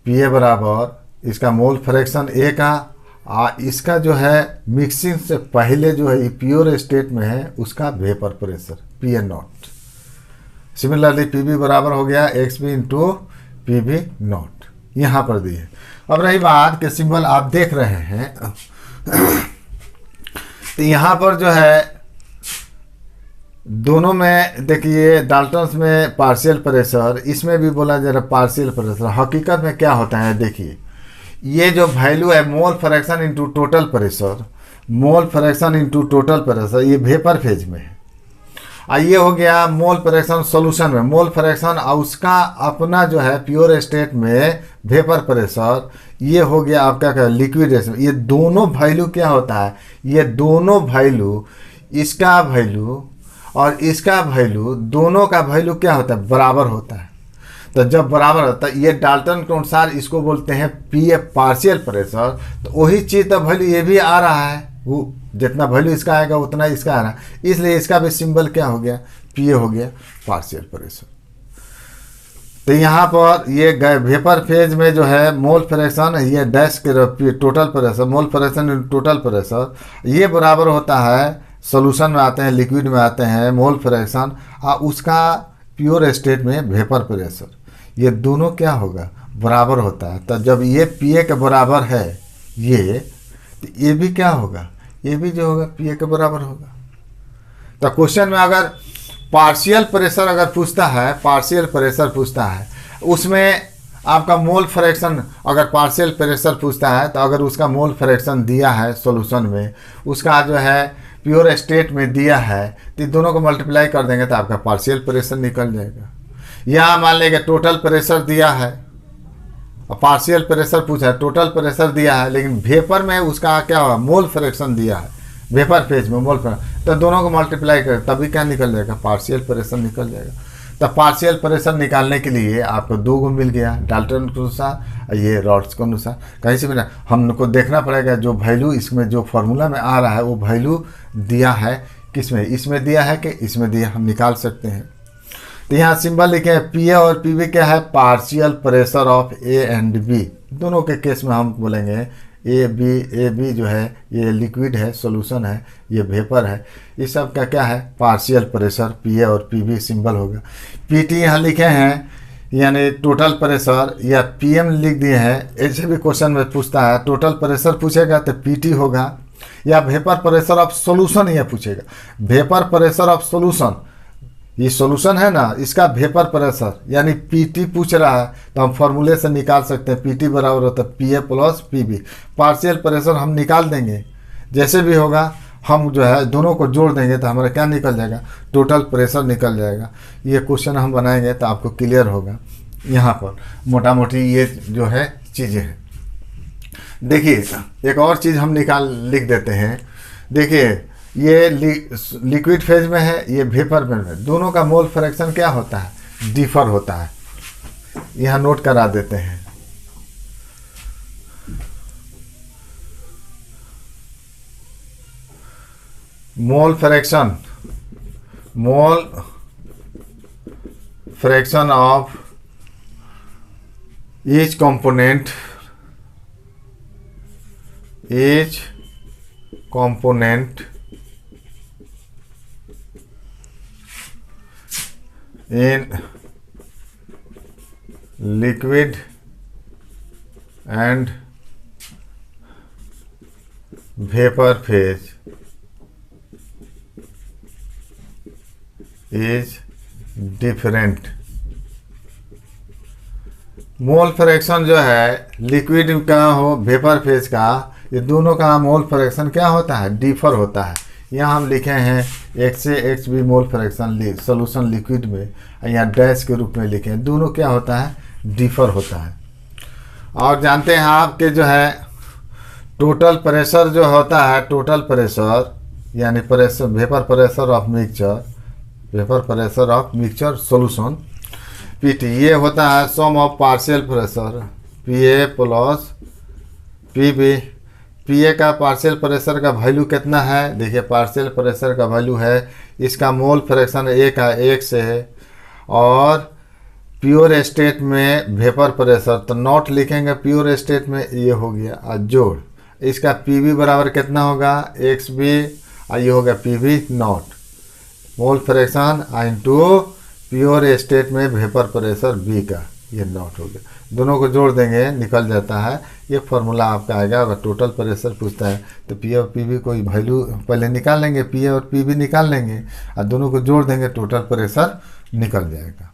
PA बराबर इसका मोल फ्रैक्शन A का, इसका जो है मिक्सिंग से पहले जो है ये प्योर स्टेट में है उसका vapour pressure PA not. Similarly PB बराबर हो गया XB इंटू PB नॉट, यहाँ पर दिए। अब रही बात के सिंबल आप देख रहे हैं तो यहाँ पर जो है दोनों में देखिए, डाल्टन्स में पार्शियल प्रेशर, इसमें भी बोला जा रहा है पार्शियल प्रेशर, हकीकत में क्या होता है देखिए, ये जो वैल्यू है mole fraction into total pressure, mole fraction into total pressure, ये वेपर फेज में है, और ये हो गया मोल फ्रैक्शन सॉल्यूशन में, मोल फ्रैक्शन और उसका अपना जो है प्योर स्टेट में वेपर प्रेशर, ये हो गया आपका क्या लिक्विड में। ये दोनों वैल्यू क्या होता है, ये दोनों वैल्यू, इसका वैल्यू और इसका वैल्यू, दोनों का वैल्यू क्या होता है, बराबर होता है। तो जब बराबर होता है, ये डाल्टन के अनुसार इसको बोलते हैं PA पार्शियल प्रेशर, तो वही चीज़ तो वैल्यू ये भी आ रहा है, वो जितना वैल्यू इसका आएगा उतना इसका आ रहा है, इसलिए इसका भी सिंबल क्या हो गया, PA हो गया पार्शियल प्रेशर। तो यहाँ पर ये वेपर फेज में जो है मोल फ्रैक्शन, ये डैश के total pressure, mole fraction total pressure, ये बराबर होता है, सॉल्यूशन में आते हैं, लिक्विड में आते हैं मोल फ्रैक्शन, और उसका प्योर स्टेट में वेपर प्रेशर, ये दोनों क्या होगा, बराबर होता है। तो जब ये PA के बराबर है ये, तो ये भी क्या होगा, ये भी जो होगा PA के बराबर होगा। तो क्वेश्चन में अगर पार्शियल प्रेशर अगर पूछता है, पार्शियल प्रेशर पूछता है, उसमें आपका मोल फ्रैक्शन, अगर पार्शियल प्रेशर पूछता है तो अगर उसका मोल फ्रैक्शन दिया है सॉल्यूशन में, उसका जो है प्योर स्टेट में दिया है, तो दोनों को मल्टीप्लाई कर देंगे तो आपका पार्शियल प्रेशर निकल जाएगा। या मान लेंगे टोटल प्रेशर दिया है, पार्शियल प्रेशर पूछा है, टोटल प्रेशर दिया है, लेकिन वेपर में उसका क्या होगा, मोल फ्रैक्शन दिया है, वेपर फेज में मोल फ्रैक्शन, तो दोनों को मल्टीप्लाई करें तभी क्या निकल जाएगा, पार्शियल प्रेशर निकल जाएगा। तो पार्शियल प्रेशर निकालने के लिए आपको 2 गुण मिल गया, डाल्टन के अनुसार, ये रॉड्स के अनुसार। कहीं से भी ना, हमको देखना पड़ेगा जो वैल्यू इसमें जो फॉर्मूला में आ रहा है वो वैल्यू दिया है किसमें, इसमें दिया है कि इसमें दिया, हम निकाल सकते हैं। तो यहाँ सिंबल लिखे हैं पी ए और पी बी क्या है, partial pressure of A and B. दोनों के केस में हम बोलेंगे ए बी जो है ये लिक्विड है, सॉल्यूशन है, ये वेपर है, इस सब का क्या है, पार्शियल प्रेशर, पी ए और पी बी सिंबल होगा। पी टी यहाँ लिखे हैं यानी टोटल प्रेशर, या पी एम लिख दिए हैं, ऐसे भी क्वेश्चन में पूछता है, टोटल प्रेशर पूछेगा तो पी टी होगा, या वेपर प्रेशर ऑफ सॉल्यूशन ये पूछेगा, वेपर प्रेशर ऑफ सॉल्यूशन, ये सॉल्यूशन है ना, इसका वेपर प्रेशर यानी पीटी पूछ रहा है, तो हम फॉर्मूले से निकाल सकते हैं, पीटी बराबर होता है P A plus P B. Partial pressure हम निकाल देंगे, जैसे भी होगा हम जो है दोनों को जोड़ देंगे तो हमारा क्या निकल जाएगा, टोटल प्रेशर निकल जाएगा। ये क्वेश्चन हम बनाएंगे तो आपको क्लियर होगा। यहाँ पर मोटा मोटी ये जो है चीज़ें हैं। देखिए एक और चीज़ हम लिख देते हैं। देखिए ये लिक्विड फेज में है, ये वेपर में है, दोनों का मोल फ्रैक्शन क्या होता है, डिफर होता है। यहाँ नोट करा देते हैं। मोल fraction of each component in liquid and vapor phase is different। Mole fraction जो है लिक्विड का हो वेपर फेज का, ये दोनों का मोल फ्रैक्शन क्या होता है, डिफर होता है। यहाँ हम लिखे हैं x A x B mole fraction solution liquid में, यहाँ डैश के रूप में लिखे हैं, दोनों क्या होता है, डिफर होता है। और जानते हैं आपके जो है टोटल प्रेशर जो होता है, टोटल प्रेशर यानी pressure vapour pressure of mixture solution PT, ये होता है sum of partial pressure P A plus P B. P A का पार्शियल प्रेशर का वैल्यू कितना है, देखिए पार्शियल प्रेशर का वैल्यू है, इसका मोल फ्रैक्शन ए का 1 से है, और प्योर स्टेट में वेपर प्रेशर तो नॉट लिखेंगे, प्योर स्टेट में ये हो गया और जोड़, इसका पी बी बराबर कितना होगा, एक्स बी, और ये होगा P B nought, mole fraction into pure state में वेपर प्रेशर बी का, ये नॉट हो गया। दोनों को जोड़ देंगे निकल जाता है, ये फार्मूला आपका आएगा। अगर टोटल प्रेशर पूछता है तो पी ए और पी बी कोई वैल्यू पहले निकाल लेंगे, पी ए और पी बी निकाल लेंगे और दोनों को जोड़ देंगे, टोटल प्रेशर निकल जाएगा।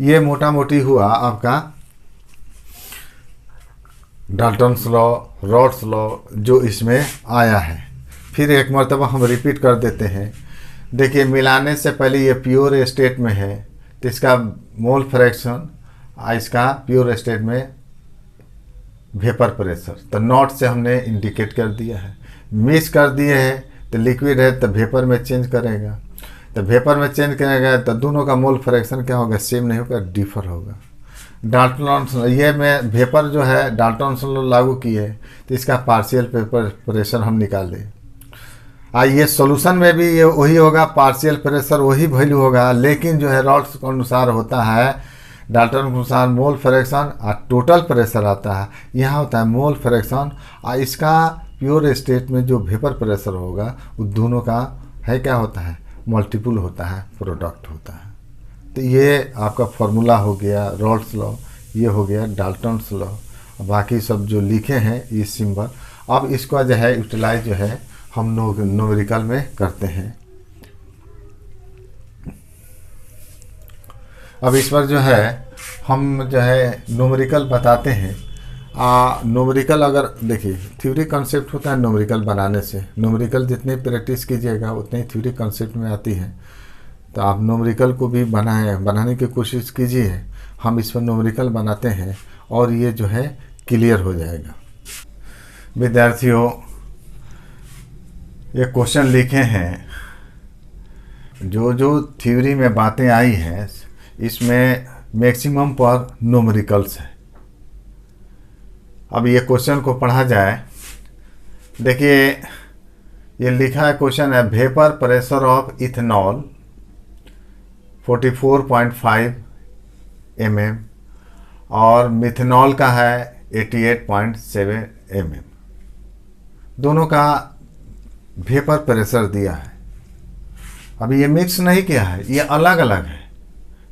ये मोटा मोटी हुआ आपका डाल्टन्स लॉ, रॉड्स लॉ जो इसमें आया है। फिर एक मरतबा हम रिपीट कर देते हैं। देखिए मिलाने से पहले ये प्योर स्टेट में है तो इसका मोल फ्रैक्शन, इसका प्योर स्टेट में वेपर प्रेशर, तो नॉट से हमने इंडिकेट कर दिया है। मिक्स कर दिए हैं तो लिक्विड है तो वेपर में चेंज करेगा, तो वेपर में चेंज करेगा तो दोनों का मोल फ्रैक्शन क्या होगा, सेम नहीं होगा, डिफर होगा। डाल्टन ये में वेपर जो है डाल्टन लागू किए तो इसका पार्शियल वेपर प्रेशर हम निकाल लें। ये सॉल्यूशन में भी ये वही होगा, पार्शियल प्रेशर वही वैल्यू होगा, लेकिन जो है रॉड्स के अनुसार होता है, डाल्टन के अनुसार मोल फ्रैक्शन और टोटल प्रेशर आता है। यहाँ होता है मोल फ्रैक्शन और इसका प्योर स्टेट में जो वेपर प्रेशर होगा वो दोनों का है क्या होता है, मल्टीपल होता है, प्रोडक्ट होता है। तो ये आपका फॉर्मूला हो गया रॉड्स लॉ, ये हो गया डाल्टन्स लॉ, बाकी सब जो लिखे हैं ये सिंबल। अब इसका जो है यूटिलाइज जो है हम न्यूमेरिकल में करते हैं। अब इस पर जो है हम जो है न्यूमेरिकल बताते हैं। न्यूमेरिकल अगर देखिए थ्योरी कॉन्सेप्ट होता है न्यूमेरिकल बनाने से, न्यूमेरिकल जितनी प्रैक्टिस कीजिएगा उतनी थ्योरी कॉन्सेप्ट में आती है। तो आप न्यूमेरिकल को भी बनाने की कोशिश कीजिए। हम इस पर न्यूमेरिकल बनाते हैं और ये जो है क्लियर हो जाएगा। विद्यार्थियों, ये क्वेश्चन लिखे हैं, जो जो थ्योरी में बातें आई हैं इसमें मैक्सिमम पर न्यूमेरिकल्स है। अब ये क्वेश्चन को पढ़ा जाए। देखिए ये लिखा है, क्वेश्चन है vapour pressure of ethanol 44.5 mm और मिथेनॉल का है 88.7 mm। दोनों का वेपर प्रेशर दिया है। अभी ये मिक्स नहीं किया है, ये अलग अलग है,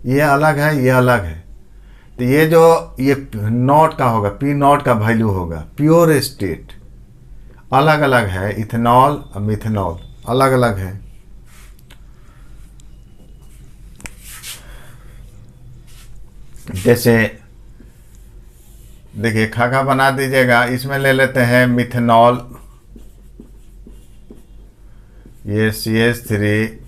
ये अलग है, ये अलग है। तो ये जो ये नॉट का होगा, पी नॉट का वैल्यू होगा, प्योर स्टेट अलग अलग है, इथेनॉल और मिथेनॉल अलग अलग है। जैसे देखिए खाका बना दीजिएगा, इसमें ले लेते हैं मिथेनॉल, ये CH3OH,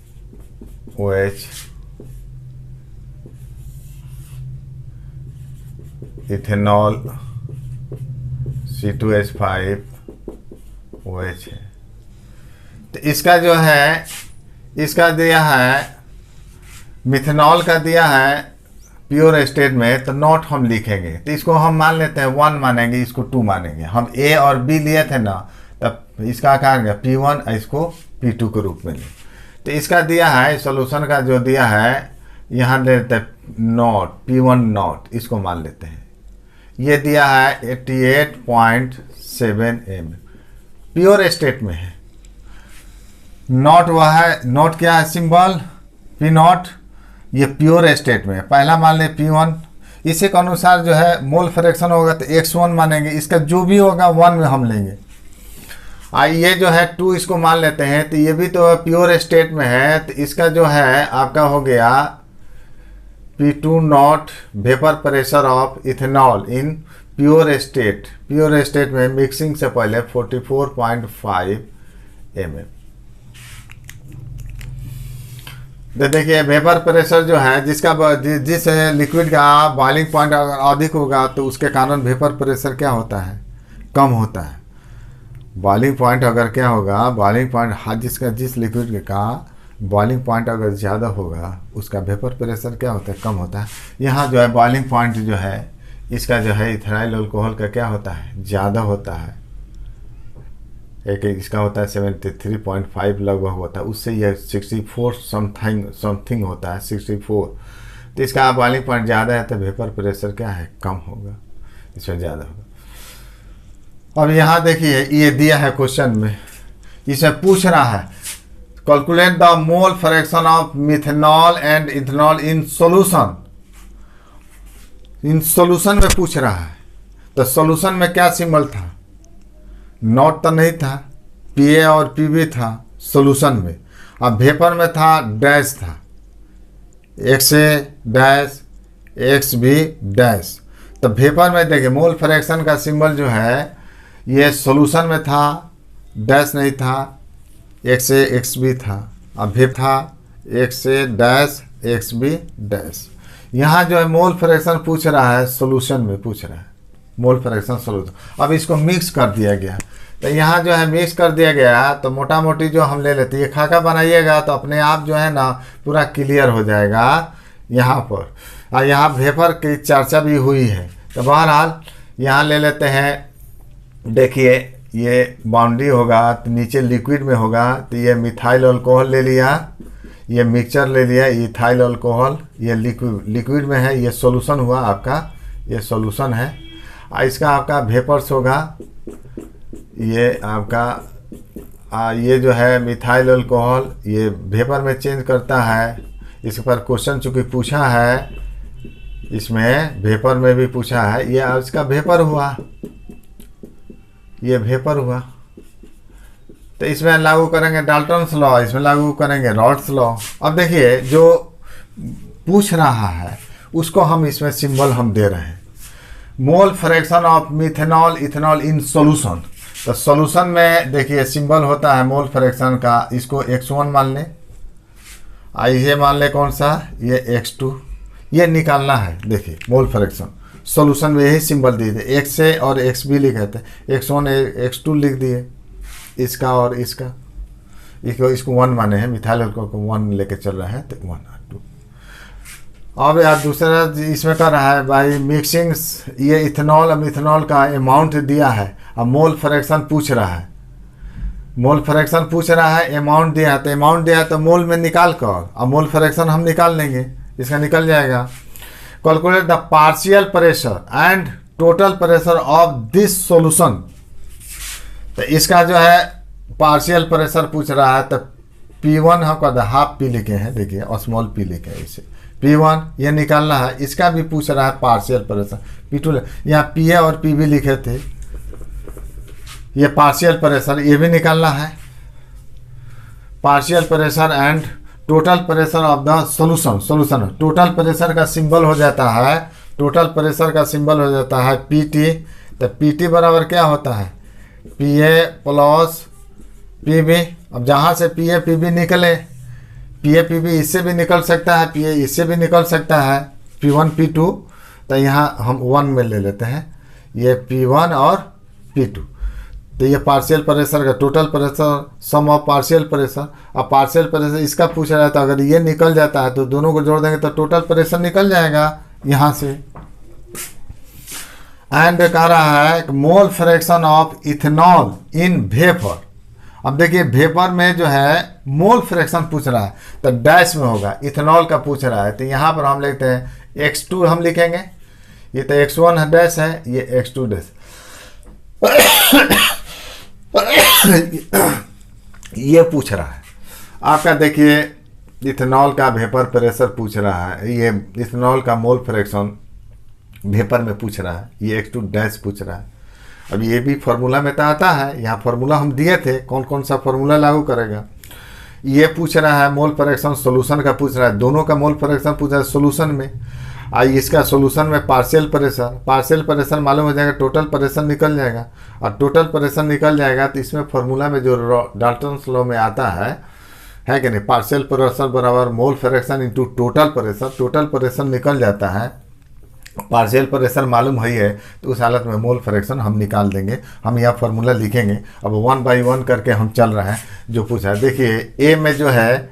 इथेनॉल C2H5OH है। तो इसका जो है, इसका दिया है, मिथेनॉल का दिया है प्योर स्टेट में, तो नॉट हम लिखेंगे। तो इसको हम मान लेते हैं 1 मानेंगे, इसको 2 मानेंगे। हम A और B लिए थे ना, तब इसका क्या गया P1, इसको P2 के रूप में ले। तो इसका दिया है सॉल्यूशन का जो दिया है, यहाँ ले लेते हैं नॉट, P1 नॉट, इसको मान लेते हैं। ये दिया है 88.7 mm, प्योर स्टेट में है। नॉट वह है, नॉट क्या है सिंबल, P नॉट, ये प्योर स्टेट में है। पहला मान ले P1, इसी के अनुसार जो है मोल फ्रैक्शन होगा तो x1 मानेंगे, इसका जो भी होगा 1 में हम लेंगे। ये जो है 2 इसको मान लेते हैं, तो ये भी तो प्योर स्टेट में है। तो इसका जो है आपका हो गया P2 not vapour pressure of ethanol in pure state, pure state में मिक्सिंग से पहले 44.5 mm। तो देखिए वेपर प्रेशर जो है, जिस लिक्विड का बॉइलिंग पॉइंट अगर अधिक होगा तो उसके कारण वेपर प्रेशर क्या होता है, कम होता है। बॉइलिंग पॉइंट अगर क्या होगा, बॉइलिंग पॉइंट जिस लिक्विड का बॉइलिंग पॉइंट अगर ज़्यादा होगा उसका वेपर प्रेशर क्या होता है, कम होता है। यहाँ जो है बॉइलिंग पॉइंट जो है इसका जो है इथाइल अल्कोहल का क्या होता है, ज़्यादा होता है। एक इसका होता है 73.5 लगभग होता है, उससे यह 64 समथिंग होता है, 64। तो इसका बॉइलिंग पॉइंट ज़्यादा है तो वेपर प्रेशर क्या है, कम होगा, इसमें ज़्यादा होगा। अब यहाँ देखिए ये दिया है क्वेश्चन में, इसमें पूछ रहा है calculate the mole fraction of methanol and ethanol in solution. In solution में पूछ रहा है, तो सॉल्यूशन में क्या सिंबल था, नॉट तो नहीं था, PA और PB था सॉल्यूशन में। अब वेपर में था डैश था, XA डैश XB डैश। तो वेपर में देखिए मोल फ्रैक्शन का सिंबल जो है ये सॉल्यूशन में था, डैश नहीं था, XA XB था। अब वेपर था XA डैश XB डैश। यहाँ जो है मोल फ्रैक्शन पूछ रहा है, सॉल्यूशन में पूछ रहा है मोल फ्रैक्शन सॉल्यूशन। अब इसको मिक्स कर दिया गया, तो यहाँ जो है मिक्स कर दिया गया, तो मोटा मोटी जो हम ले लेते हैं, ये खाका बनाइएगा तो अपने आप जो है ना पूरा क्लियर हो जाएगा यहाँ पर। और यहाँ वेपर की चर्चा भी हुई है, तो बहरहाल यहाँ ले लेते हैं। देखिए ये बाउंड्री होगा तो नीचे लिक्विड में होगा, तो ये मिथाइल अल्कोहल ले लिया, ये मिक्सचर ले लिया, इथाइल अल्कोहल, ये लिक्विड में है, ये सॉल्यूशन हुआ आपका, ये सॉल्यूशन है। इसका आपका वेपर्स होगा, ये आपका ये जो है मिथाइल अल्कोहल, ये वेपर में चेंज करता है। इस पर क्वेश्चन चूँकि पूछा है, इसमें वेपर में भी पूछा है, ये इसका वेपर हुआ, ये वेपर हुआ। तो इसमें लागू करेंगे डाल्टन्स लॉ, इसमें लागू करेंगे रॉल्स लॉ। अब देखिए जो पूछ रहा है उसको हम इसमें सिंबल हम दे रहे हैं। मोल fraction of methanol ethanol in solution, तो सॉल्यूशन में देखिए सिंबल होता है मोल फ्रैक्शन का, इसको x1 मान लें, ये मान लें कौन सा, ये x2, ये निकालना है। देखिए मोल फ्रैक्शन सॉल्यूशन में यही सिंबल दिए थे, x से और x भी लिखे थे, x1 x2 लिख दिए, इसका और इसका, इसको 1 माने हैं, मिथाइल को 1 लेके चल रहा है, तो 1 2। अब यार दूसरा इसमें कर रहा है भाई मिक्सिंग, ये इथेनॉल और मिथेनॉल का अमाउंट दिया है, अब मोल फ्रैक्शन पूछ रहा है, मोल फ्रैक्शन पूछ रहा है, अमाउंट दिया है, तो अमाउंट दिया है तो मोल में निकाल कर, अब मोल फ्रैक्शन हम निकाल लेंगे, इसका निकल जाएगा। Calculate the partial pressure and total pressure of this solution, तो इसका जो है पार्शियल प्रेशर पूछ रहा है, तो P1 हम कहते हैं हाफ पी लिखे हैं, देखिए और स्मॉल पी लिखे हैं, इसे P1 ये निकालना है, इसका भी पूछ रहा है पार्शियल प्रेशर, P2 यहाँ PA और PB लिखे थे, ये पार्शियल प्रेशर ये भी निकालना है, partial pressure and total pressure of the solution, total pressure का सिंबल हो जाता है, टोटल प्रेशर का सिंबल हो जाता है PT, तो PT बराबर क्या होता है, PA प्लस PB। अब जहाँ से PA PB निकले, PA PB इससे भी निकल सकता है, PA इससे भी निकल सकता है, P1 P2, तो यहाँ हम 1 में ले लेते हैं, ये P1 और P2, तो ये पार्शियल प्रेशर का total pressure sum of partial pressure, अब पार्शियल प्रेशर इसका पूछ रहा है, तो अगर ये निकल जाता है तो दोनों को जोड़ देंगे तो टोटल प्रेशर निकल जाएगा यहाँ से। एंड कह रहा है mole fraction of ethanol in vapour, अब देखिए वेपर में जो है मोल फ्रैक्शन पूछ रहा है, तो डैश में होगा, इथेनॉल का पूछ रहा है, तो यहाँ पर हम लिखते हैं x2 हम लिखेंगे, ये तो x1 डैश है, ये x2 डैश ये पूछ रहा है आपका। देखिए इथेनॉल का वेपर प्रेशर पूछ रहा है, ये इथेनॉल का मोल फ्रैक्शन वेपर में पूछ रहा है, ये x2 डैश पूछ रहा है। अब ये भी फार्मूला में तो आता है, यहाँ फार्मूला हम दिए थे, कौन कौन सा फार्मूला लागू करेगा, ये पूछ रहा है मोल फ्रैक्शन सॉल्यूशन का पूछ रहा है, दोनों का मोल फ्रैक्शन पूछ रहा है सॉल्यूशन में, इसका सॉल्यूशन में पार्शियल प्रेशर मालूम हो जाएगा, टोटल प्रेशर निकल जाएगा, और टोटल प्रेशर निकल जाएगा तो इसमें फार्मूला में जो डाल्टन्स लॉ में आता है कि नहीं, पार्शियल प्रेशर बराबर मोल फ्रैक्शन इंटू टोटल प्रेशर निकल जाता है, पार्शियल प्रेशर मालूम है, तो उस हालत में मोल फ्रैक्शन हम निकाल देंगे, हम यहाँ फार्मूला लिखेंगे। अब 1 बाई 1 करके हम चल रहे हैं, जो पूछा है देखिए ए में जो है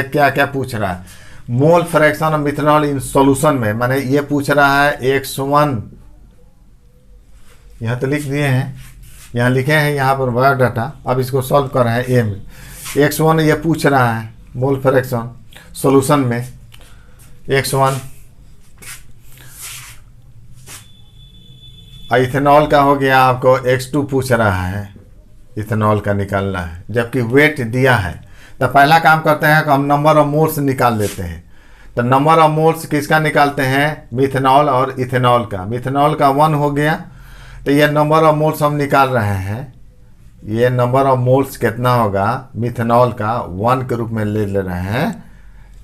क्या क्या पूछ रहा है, mole fraction of methanol in solution में, माने ये पूछ रहा है x1, यहाँ तो लिख दिए हैं, यहाँ लिखे हैं यहाँ पर बायोडाटा, अब इसको सॉल्व कर रहे हैं ए में, x1 ये पूछ रहा है मोल फ्रैक्शन सॉल्यूशन में x1, इथेनॉल का हो गया आपको x2 पूछ रहा है, इथेनॉल का निकालना है, जबकि वेट दिया है, तो पहला काम करते हैं कि हम नंबर ऑफ मोल्स निकाल लेते हैं। तो नंबर ऑफ मोल्स किसका निकालते हैं, मिथेनॉल और इथेनॉल का, मिथेनॉल का 1 हो गया, तो ये नंबर ऑफ मोल्स हम निकाल रहे हैं, ये नंबर ऑफ मोल्स कितना होगा मिथेनॉल का 1 के रूप में ले रहे हैं,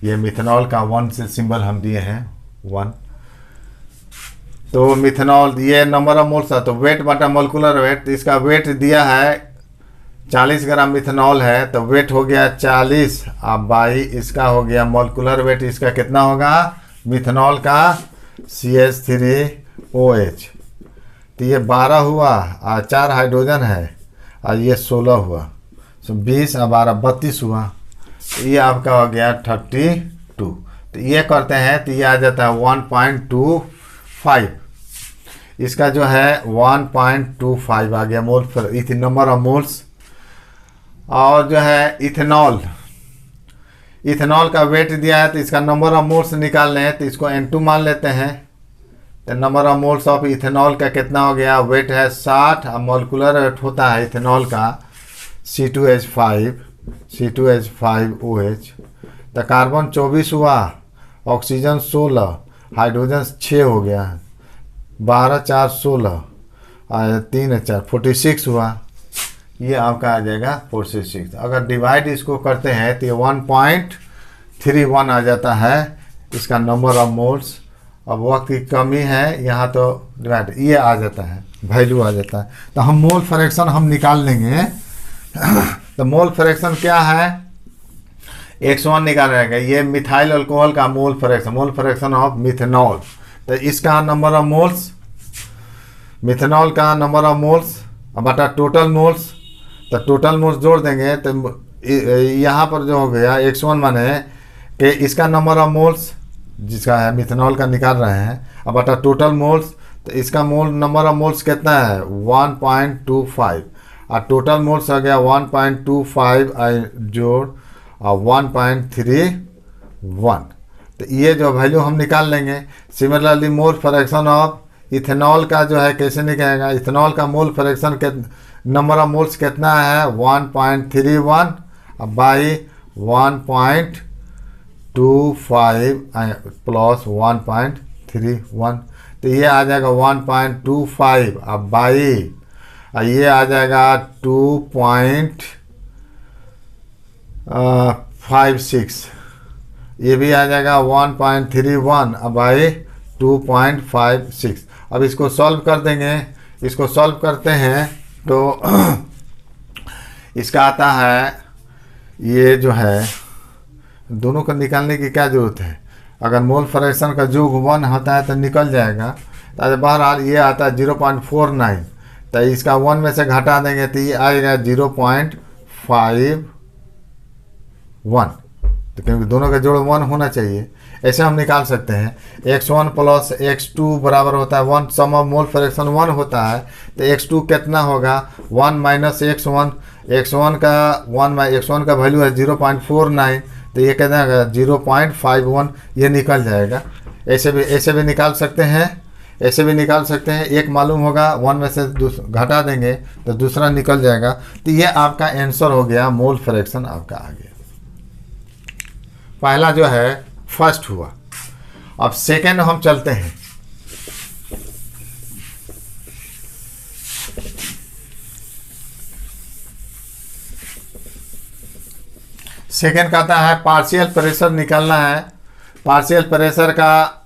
ये मिथेनॉल का 1 से सिंबल हम दिए हैं 1, तो मिथेनॉल ये नंबर ऑफ मोल्स है, तो वेट बटा मोलिकुलर वेट, इसका वेट दिया है 40 ग्राम मिथेनॉल है, तो वेट हो गया 40, अब बाई इसका हो गया मोलिकुलर वेट, इसका कितना होगा मिथेनॉल का CH3OH, तो ये 12 हुआ और 4 हाइड्रोजन है और ये 16 हुआ, तो 20 और 12 32 हुआ, तो ये आपका हो गया 32, तो ये करते हैं तो ये आ जाता है 1.25, इसका जो है 1.25 आ गया मोल पर नंबर ऑफ मोल्स। और जो है इथेनॉल का वेट दिया है, तो इसका नंबर ऑफ मोल्स निकालने हैं, तो इसको N2 मान लेते हैं, तो number of moles of ethanol का कितना हो गया, वेट है 60 और मोलिकुलर वेट होता है इथेनॉल का C2H5OH, तो कार्बन 24 हुआ, ऑक्सीजन 16, हाइड्रोजन 6 हो गया, 12 4 16 और 3 4 46 हुआ, ये आपका आ जाएगा 46। अगर डिवाइड इसको करते हैं तो ये 1.31 आ जाता है इसका नंबर ऑफ मोल्स। अब वक्त की कमी है यहाँ, तो डिवाइड ये आ जाता है, वैल्यू आ जाता है। तो हम मोल फ्रैक्शन हम निकाल लेंगे। तो मोल फ्रैक्शन क्या है, x1 निकाल रहेगा, ये मिथाइल अल्कोहल का मोल फ्रैक्शन ऑफ मिथेनॉल। तो इसका नंबर ऑफ मोल्स, मिथेनॉल का नंबर ऑफ मोल्स बटा टोटल मोल्स। तो टोटल मोल्स जोड़ देंगे तो यहाँ पर जो हो गया x1 माने कि इसका नंबर ऑफ मोल्स जिसका है मिथेनॉल का निकाल रहे हैं, अब बटा टोटल मोल्स। तो इसका मोल नंबर ऑफ मोल्स कितना है 1.25, और टोटल मोल्स आ गया 1.25 जोड़ और 1.31। तो ये जो वैल्यू हम निकाल लेंगे। Similarly mole fraction of ethanol का जो है कैसे निकलेगा, इथेनॉल का मोल फ्रैक्शन के नंबर ऑफ मोल्स कितना है 1.31 बाई 1.25 प्लस 1.31। तो ये आ जाएगा 1.25 अब बाई ये आ जाएगा 2.56, ये भी आ जाएगा 1.31 अब बाई 2.56। अब इसको सॉल्व कर देंगे। इसको सॉल्व करते हैं तो इसका आता है, ये जो है दोनों को निकालने की क्या ज़रूरत है, अगर मोल फ्रैक्शन का योग 1 होता है तो निकल जाएगा। तो बहरहाल ये आता है 0.49, तो इसका 1 में से घटा देंगे तो ये आएगा 0.51। तो क्योंकि दोनों का जोड़ 1 होना चाहिए, ऐसे हम निकाल सकते हैं। x1 प्लस x2 बराबर होता है 1, सम ऑफ मोल फ्रैक्शन 1 होता है। तो x2 कितना होगा 1 माइनस x1, x1 का वैल्यू है 0.49, तो ये कितना होगा 0.51, ये निकल जाएगा। ऐसे भी निकाल सकते हैं, ऐसे भी निकाल सकते हैं। एक मालूम होगा 1 में से घटा देंगे तो दूसरा निकल जाएगा। तो ये आपका आंसर हो गया, मोल फ्रैक्शन आपका आ गया। पहला जो है फर्स्ट हुआ। अब सेकेंड हम चलते हैं। सेकेंड कहता है पार्शियल प्रेशर निकालना है। पार्शियल प्रेशर का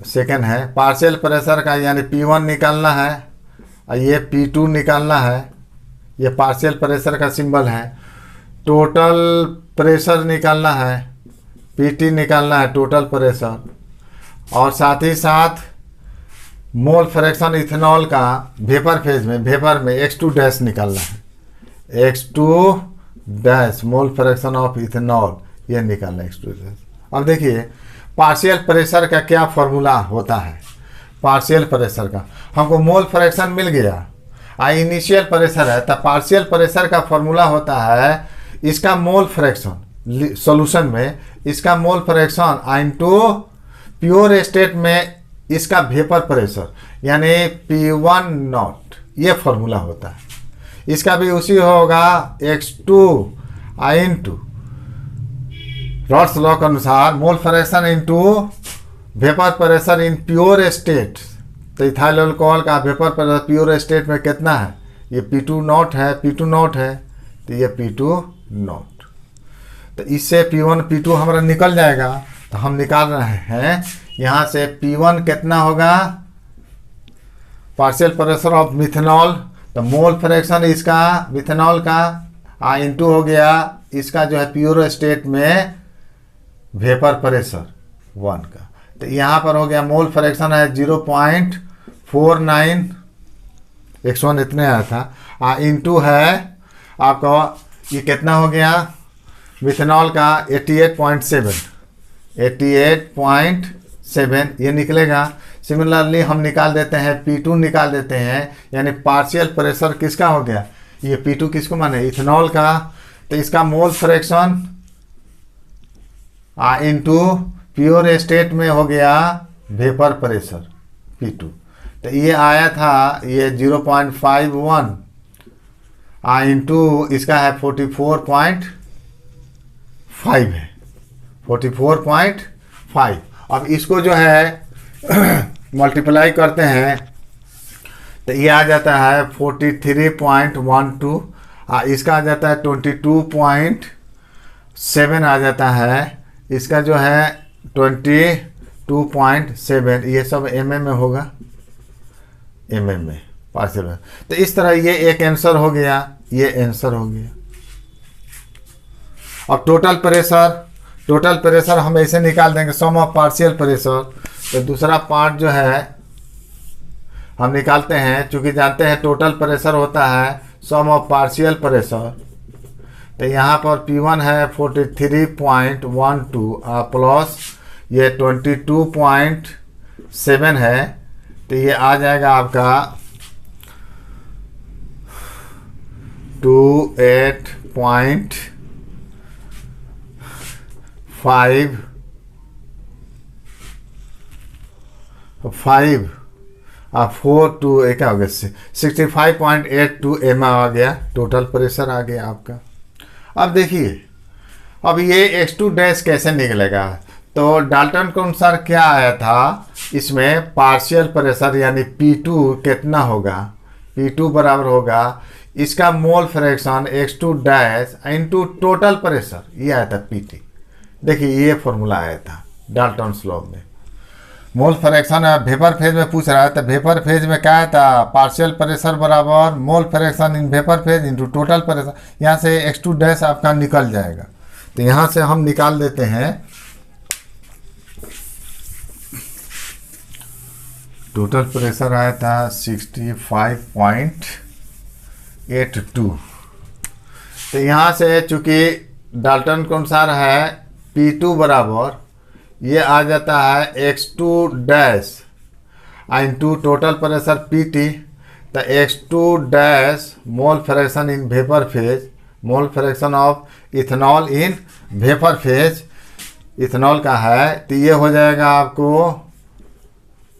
सेकेंड है, पार्शियल प्रेशर का यानी P1 निकालना है और ये P2 निकालना है। ये पार्शियल प्रेशर का सिंबल है। टोटल प्रेशर निकालना है, PT निकालना है टोटल प्रेशर, और साथ ही साथ मोल फ्रैक्शन इथेनॉल का वेपर फेज में, वेपर में x2 डैश निकालना है। x2 dash mole fraction of ethanol ये निकालना है x2 डैश। अब देखिए पार्शियल प्रेशर का क्या फॉर्मूला होता है। पार्शियल प्रेशर का हमको मोल फ्रैक्शन मिल गया, इनिशियल प्रेशर है, तो पार्शियल प्रेशर का फॉर्मूला होता है इसका मोल फ्रैक्शन सॉल्यूशन में, इसका mole fraction into pure state में इसका वेपर प्रेशर यानी P1 नॉट, ये फॉर्मूला होता है। इसका भी उसी होगा x2 इनटू रॉड्स लॉ के अनुसार mole fraction into vapour pressure in pure state. तो इथाइल अल्कोहल का वेपर प्रेशर प्योर स्टेट में कितना है, ये P2 नॉट है, P2 नॉट है, तो ये P2 नॉट। तो इससे P1 P2 हमारा निकल जाएगा। तो हम निकाल रहे हैं यहाँ से P1 कितना होगा, पार्शियल प्रेशर ऑफ मिथेनॉल, तो मोल फ्रैक्शन इसका मिथेनॉल का इनटू हो गया इसका जो है प्योर स्टेट में वेपर प्रेशर 1 का। तो यहाँ पर हो गया मोल फ्रैक्शन है 0.49, x1 इतने आया था, इनटू है आपका ये कितना हो गया मिथेनॉल का 88.7 ये निकलेगा। सिमिलरली हम निकाल देते हैं P2 निकाल देते हैं, यानी पार्शियल प्रेशर किसका हो गया, ये P2 किसको माने इथेनॉल का। तो इसका mole fraction into pure state में हो गया वेपर प्रेशर P2। तो ये आया था ये 0.51 इनटू इसका है 44.5 है, 44.5। अब इसको जो है मल्टीप्लाई करते हैं तो ये आ जाता है 43.12, इसका आ जाता है 22.7 आ जाता है, इसका जो है 22.7 2.7, ये सब mm में होगा, mm में पार्शियल। तो इस तरह ये एक आंसर हो गया, ये आंसर हो गया। अब टोटल प्रेशर हम ऐसे निकाल देंगे, सम ऑफ पार्शियल प्रेशर। तो दूसरा पार्ट जो है हम निकालते हैं, चूंकि जानते हैं टोटल प्रेशर होता है सम ऑफ पार्शियल प्रेशर। तो यहाँ पर P1 है 43.12 प्लस ये 22.7 है, तो ये आ जाएगा आपका 65.82 m आ गया, टोटल प्रेशर आ गया आपका। अब देखिए, अब ये x2 डैश कैसे निकलेगा। तो डाल्टन के अनुसार क्या आया था, इसमें पार्शियल प्रेशर यानी P2 कितना होगा, P2 बराबर होगा इसका mole fraction x2 dash into total pressure, ये आया था PT। देखिए ये फॉर्मूला आया था डाल्टन्स लॉ में। मोल फ्रैक्शन वेपर फेज में पूछ रहा है, तो वेपर फेज में क्या आया था, पार्शियल प्रेशर बराबर मोल fraction in vapour phase into total pressure. यहाँ से x2 डैश आपका निकल जाएगा, तो यहाँ से हम निकाल देते हैं। टोटल प्रेशर आया था 65.82। तो यहाँ से चूंकि डाल्टन के अनुसार है P2 बराबर ये आ जाता है x2 dash into total pressure PT। तो x2 dash mole fraction in vapour phase, mole fraction of ethanol in vapour phase, ethanol का है। तो ये हो जाएगा आपको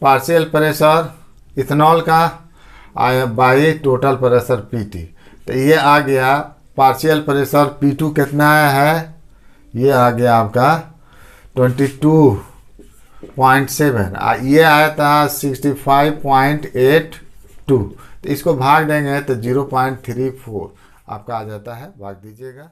पार्शियल प्रेशर इथेनॉल का बाई टोटल प्रेशर PT। तो ये आ गया पार्शियल प्रेशर P2 कितना है, ये आ गया आपका 22.7, ये आया था 65.82। तो इसको भाग देंगे तो 0.34 आपका आ जाता है, भाग दीजिएगा।